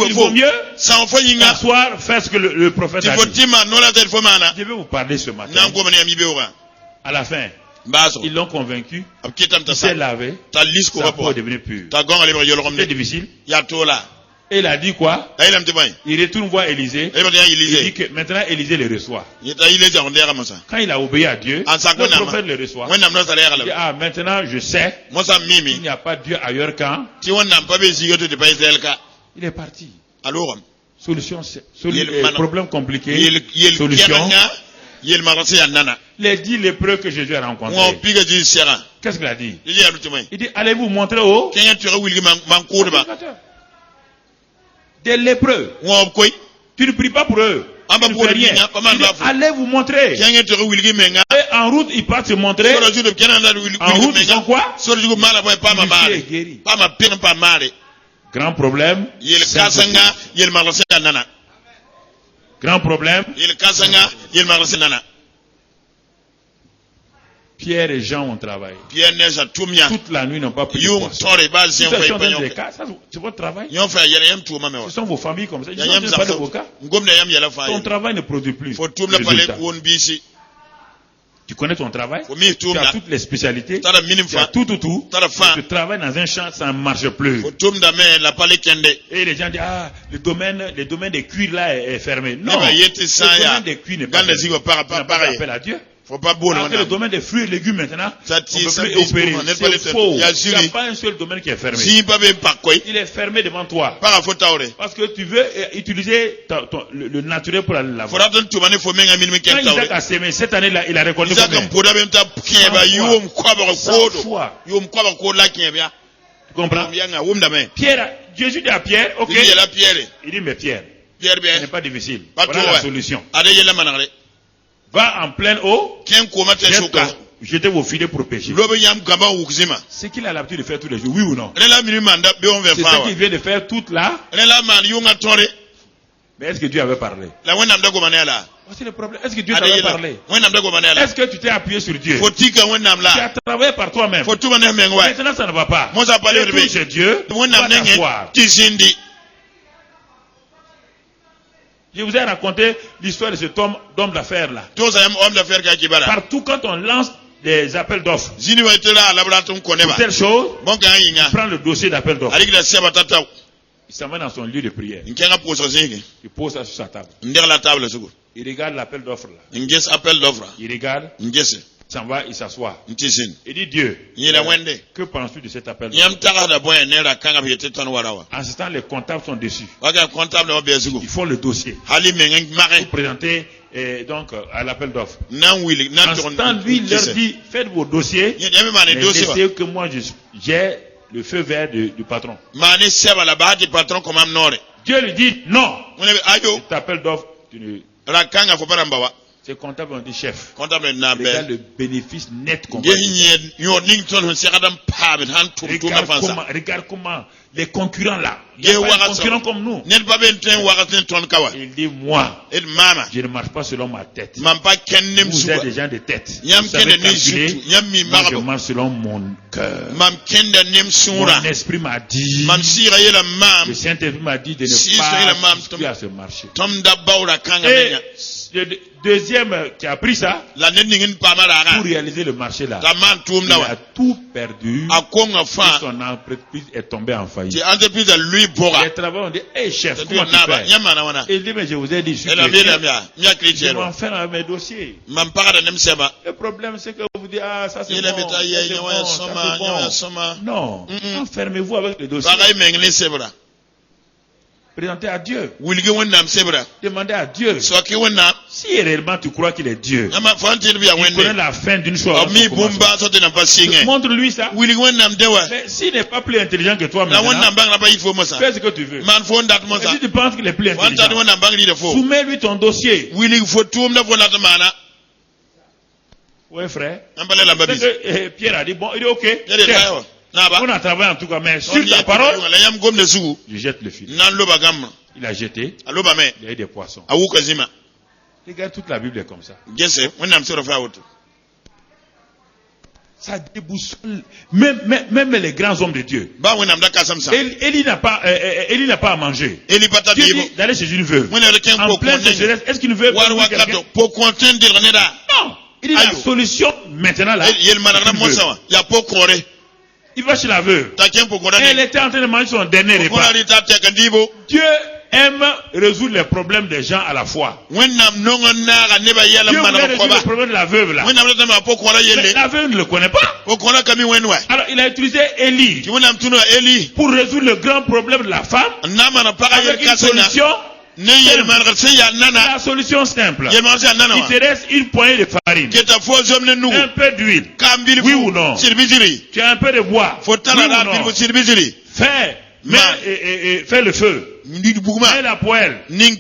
il vaut mieux s'asseoir, faire ce que le prophète a dit. Je vais vous parler ce matin. À la fin, ils l'ont convaincu. Il s'est lavé. Sa peau est devenue pure. C'est difficile. Et il a dit quoi? Il retourne voir Élisée. Il dit que maintenant Élisée le reçoit. Quand il a obéi à Dieu, le prophète le reçoit. Il dit, ah, maintenant je sais qu'il n'y a pas Dieu ailleurs qu'en. Il est parti. Solution, problème compliqué. Solution. Les 10 lépreux que Jésus a rencontrés. Qu'est-ce qu'il a dit? Il dit, allez vous montrer au des lépreux. Tu ne pries pas pour eux. Tu ne fais rien. Il dit, allez vous montrer. Et en route, ils partent se montrer. En route, ils ont quoi? Monsieur est guéri. Grand problème. Grand problème. Pierre et Jean ont travaillé. Toute la nuit, ils n'ont pas pris de poisson. C'est votre travail. Ce sont vos familles comme ça. Ils ne sont pas de vos cas. Ton travail ne produit plus. Tu connais ton travail. Tu as toutes les spécialités. Tu as tout. Tu travailles dans un champ, ça ne marche plus. Et les gens disent, ah, le domaine des cuirs là est fermé. Non, le domaine des cuirs n'est pas fermé. Tu n'as pas d'appel à Dieu. Le domaine des fruits et légumes maintenant, on ne peut plus opérer. C'est faux. Il n'y a pas un seul domaine qui est fermé. Il est fermé devant toi. Parce que tu veux utiliser le naturel pour aller là-bas. Quand Isaac a sémé, cette année-là, il a récolté combien? 100 fois. Tu comprends? Pierre, Jésus dit à Pierre, ok. Il dit, mais Pierre, ce n'est pas difficile. Voilà la solution. Va en pleine eau, jetez vos filets pour pêcher. C'est qu'il a l'habitude de faire tous les jours, oui ou non? C'est ce qu'il vient de faire toute là. Mais est-ce que Dieu avait parlé? C'est le problème. Est-ce que Dieu t'avait parlé? Est-ce que tu t'es appuyé sur Dieu? Tu as travaillé par toi-même. Maintenant ça ne va pas. Retourne chez Dieu. Va t'asseoir. Je vous ai raconté l'histoire de cet homme d'affaires là. Partout quand on lance des appels d'offres, pour telle chose, il prend le dossier d'appel d'offres. Il s'en va dans son lieu de prière. Il pose ça sur sa table. Il regarde l'appel d'offres là. Il regarde. Il s'en va, il s'assoit. Il dit, Dieu, que penses-tu de cet appel d'offres? En ce temps, les comptables sont déçus. Ils font le dossier. Pour présenter donc à l'appel d'offres. En ce temps, lui, il leur dit, faites vos dossiers. Laissez que moi, j'ai le feu vert du patron. Dieu lui dit, non. Cet appel d'offres, ces comptables ont dit, chef, regarde le bénéfice net qu'on va faire. Regarde comment les concurrents là. Il y a pas de concurrents comme nous. Il dit, moi, je ne marche pas selon ma tête. Vous êtes des gens de tête. Vous savez calculer. Moi, je marche selon mon cœur. Mon esprit m'a dit, le Saint-Esprit m'a dit de ne pas souscrire à ce marché. Et le deuxième qui a pris ça, pour réaliser le marché là, il a tout perdu et son entreprise est tombée en faillite. Les travailleurs ont dit, hey chef, comment tu fais? Il dit, mais je vous ai dit, je m'en fais avec mes dossiers. Le problème c'est que vous dites, ah ça c'est bon, ça c'est bon. Non, enfermez-vous avec les dossiers. Présentez à Dieu. Demandez à Dieu. Si réellement tu crois qu'il est Dieu, il connaît la fin d'une chose. Montre-lui ça. Mais s'il n'est pas plus intelligent que toi maintenant, fais ce que tu veux. Et si tu penses qu'il est plus intelligent, soumets-lui ton dossier. Oui frère. Pierre a dit, bon, il est ok. On a travaillé en tout cas, mais sur ta parole, je jette le fil. Il a jeté, il y a eu des poissons. Regarde, toute la Bible est comme ça. Ça déboussole même les grands hommes de Dieu. Élie n'a pas à manger. Dieu dit d'aller chez une veuve. En pleine sécheresse, est-ce qu'il veut quelqu'un? Non. Il dit la solution maintenant là. Il va chez la veuve. Elle était en train de manger son dernier repas. Dieu aime résoudre les problèmes des gens à la fois. Dieu voulait résoudre le problème de la veuve là. Mais la veuve ne le connaît pas. Alors il a utilisé Élie pour résoudre le grand problème de la femme avec une solution. La solution simple. Il te reste une poignée de farine, un peu d'huile, oui ou non? Tu as un peu de bois, oui ou non? Fais le feu, mets la poêle, mets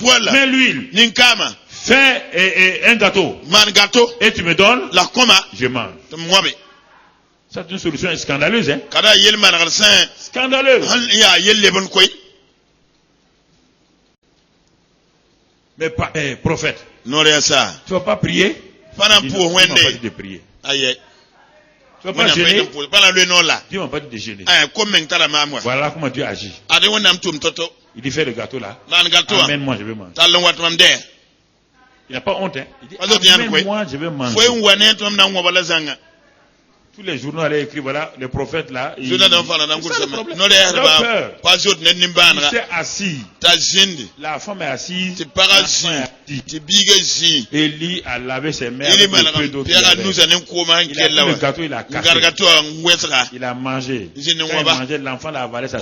l'huile, fais un gâteau et tu me donnes, je mange. C'est une solution scandaleuse, hein? Scandaleuse. Mais pas prophète. Tu ne vas pas prier? Tu ne vas pas dit de prier. Tu ne vas pas jeûner? Dieu ne m'a pas dit de jeûner. Voilà comment Dieu agit. Il dit fais le gâteau là. Amène-moi, je vais manger. Il n'a pas honte. Hein? Il dit amène-moi, je vais manger. Tous les journaux allaient écrire, voilà, le prophète là. Il s'est assis. La femme est assise. Élie a lavé ses mains. Il a pris le gâteau, il a cassé. Il a mangé. Quand il a mangé, l'enfant l'a avalé sa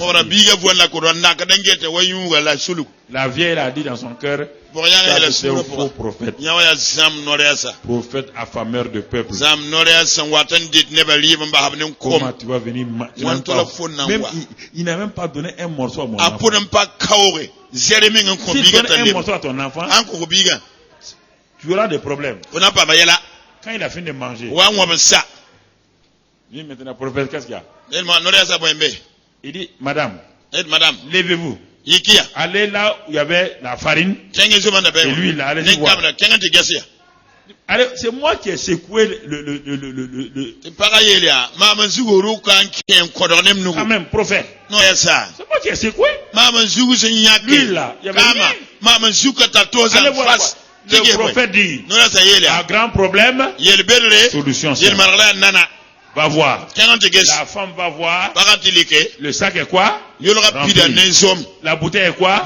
La vieille a dit dans son cœur, c'est un faux prophète. Prophète affameur de peuple. Comment tu vas venir même il n'a même pas donné un morceau à mon enfant. Si tu donnes un morceau à ton enfant, tu auras des problèmes. Quand il a fini de manger, il dit maintenant, prophète, qu'est-ce qu'il y a? Il dit, madame, levez-vous. Allez là où il y avait la farine et l'huile là, allez voir. Allez, c'est moi qui ai secoué quand même, prophète. C'est moi qui ai secoué. L'huile là, il y avait allez voir. Le prophète dit, un grand problème, solution simple. Va voir. La femme va voir. Le sac est quoi? La bouteille est quoi?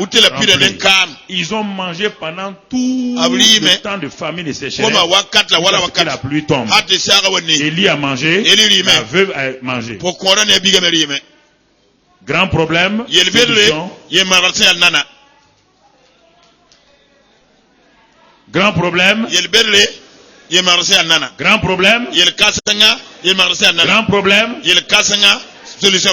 Ils ont mangé pendant tout le temps de famine et sécheresse. La pluie tombe. Élie a mangé. La veuve a mangé. Grand problème. Solution. Grand problème. Grand problème. Grand problème.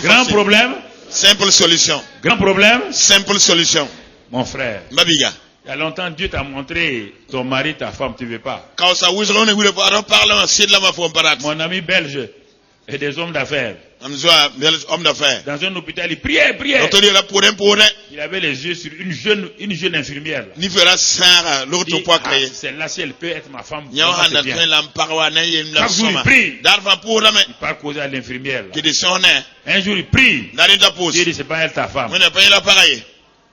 Grand problème. Simple solution. Grand problème. Simple solution. Mon frère. Il y a longtemps, Dieu t'a montré ton mari, ta femme, tu ne veux pas. Mon ami belge et des hommes d'affaires. Dans un hôpital, il priait. Il avait les yeux sur une jeune infirmière. Celle-là, si elle peut être ma femme, chaque jour il prie. Il part causer à l'infirmière. Un jour il prie. Il dit, c'est pas elle ta femme.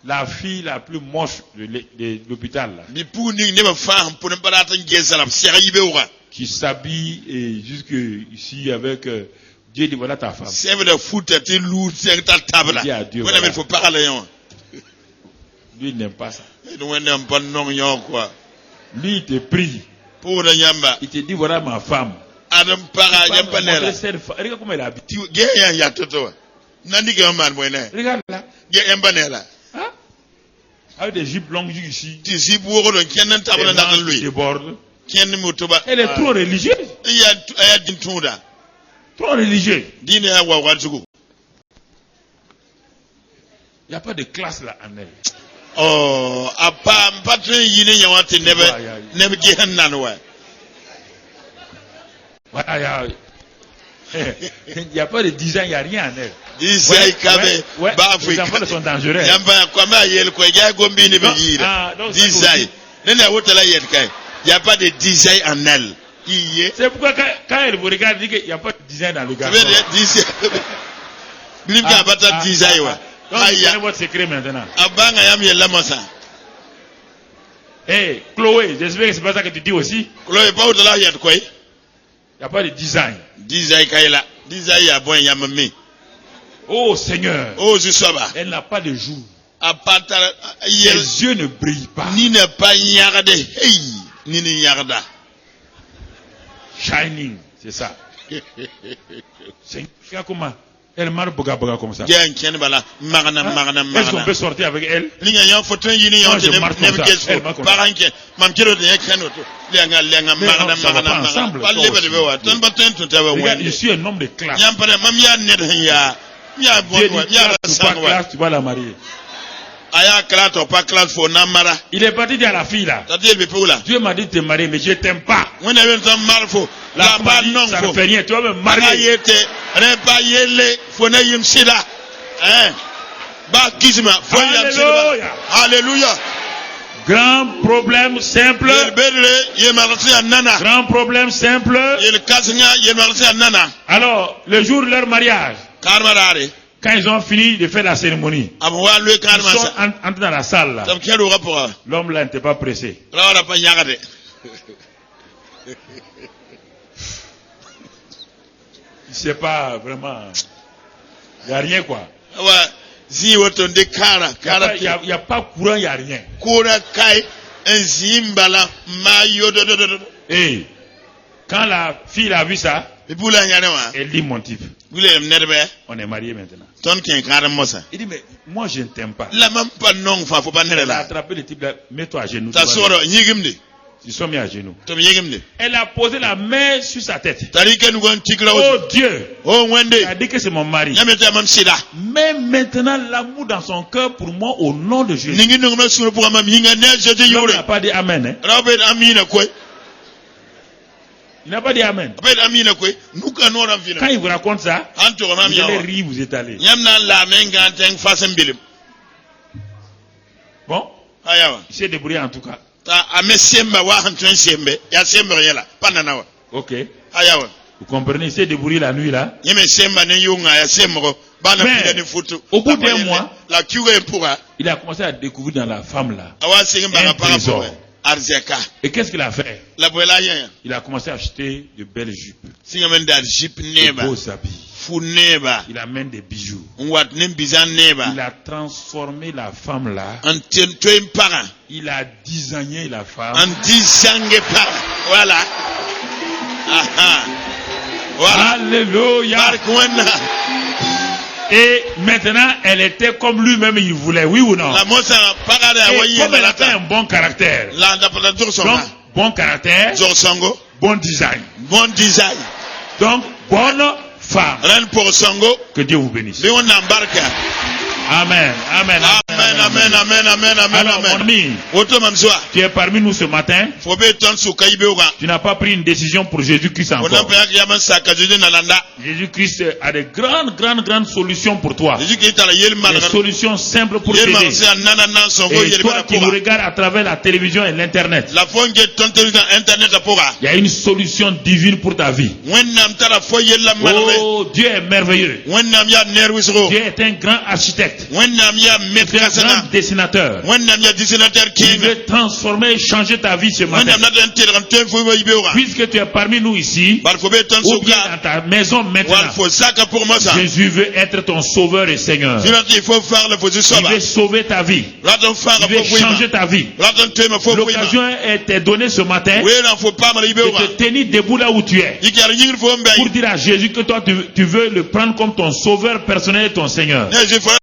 La fille la plus moche de l'hôpital, qui s'habille jusque ici avec Dieu dit voilà ta femme. Lui il n'aime pas ça. Lui il te prie. Il te dit voilà ma femme. Regarde comment elle habite. Regarde là. Avec des jupes longues ici. Les manches débordent. Elle est trop religieuse. Trop religieux. Il n'y a pas de classe là en elle. Il n'y a pas de design, il n'y a rien en elle. Les enfants sont dangereux. Il n'y a pas de design en elle. C'est pourquoi quand elle vous regarde, il dit qu'il n'y a pas de design dans le garçon. Il n'y a pas de design. Donc, vous connaissez votre secret maintenant. Hey, Chloé, j'espère que c'est pas ça que tu dis aussi. Chloé, pas où de là, il y a de quoi? Il n'y a pas de design. Design, il y a bon, il y a mamie. Oh Seigneur. Oh, je sais pas. Elle n'a pas de jour. Les yeux ne brillent pas. Ni ne pas yarde. Hey, ni ne yarda. Shining, c'est ça. C'est comment? Elle marche boga comme ça. Est-ce qu'on peut sortir avec elle? Regarde, je suis un homme de classe. Tu vas la marier. Il est parti dire à la fille là. Dieu m'a dit de te marier, mais je ne t'aime pas. La femme dit, ça ne fait rien, tu vas me marier. Alléluia. Alléluia. Grand problème simple. Grand problème simple. Alors, le jour de leur mariage, quand ils ont fini de faire la cérémonie, ils sont entrés dans la salle là. L'homme là n'était pas pressé. Il ne sait pas vraiment. Il n'y a rien quoi. Il n'y a pas courant, il n'y a rien. Et quand la fille a vu ça, elle dit mon type. On est mariés maintenant. Il dit mais moi je ne t'aime pas. Elle a attrapé le type là, mets-toi à genoux. Ils sont mis à genoux. Elle a posé la main sur sa tête. Oh Dieu. Elle a dit que c'est mon mari. Mais maintenant l'amour dans son cœur pour moi au nom de Jésus. L'homme n'a pas dit amen. Hein? Il n'a pas dit amen. Quand il vous raconte ça, vous allez rire, vous étaler. Bon, il s'est débrouillé en tout cas. Ok. Vous comprenez, il s'est débrouillé la nuit là. Mais au bout d'un mois, il a commencé à découvrir dans la femme là un trésor. Et qu'est-ce qu'il a fait? Il a commencé à acheter de belles jupes, de beaux habits. Il amène des bijoux. Il a transformé la femme là. Il a designé la femme. Voilà. Alléluia. Et maintenant, elle était comme lui-même il voulait, oui ou non? Et comme elle a fait un bon caractère. Donc, bon caractère, bon design. Donc, bonne femme. Que Dieu vous bénisse. Amen. Amen. Amen. Alors, mon ami, tu es parmi nous ce matin. Tu n'as pas pris une décision pour Jésus-Christ encore. Jésus-Christ a de grandes solutions pour toi. Des solutions simples pour t'aider. Et toi qui nous regardes à travers la télévision et l'internet, il y a une solution divine pour ta vie. Oh, Dieu est merveilleux. Dieu est un grand architecte. Un grand dessinateur. Il veut transformer et changer ta vie ce matin. Puisque tu es parmi nous ici, ou bien dans ta maison maintenant, Jésus veut être ton sauveur et Seigneur. Il veut sauver ta vie. Il veut changer ta vie. L'occasion est donnée ce matin de te tenir debout là où tu es, pour dire à Jésus que toi tu veux le prendre comme ton sauveur personnel et ton Seigneur.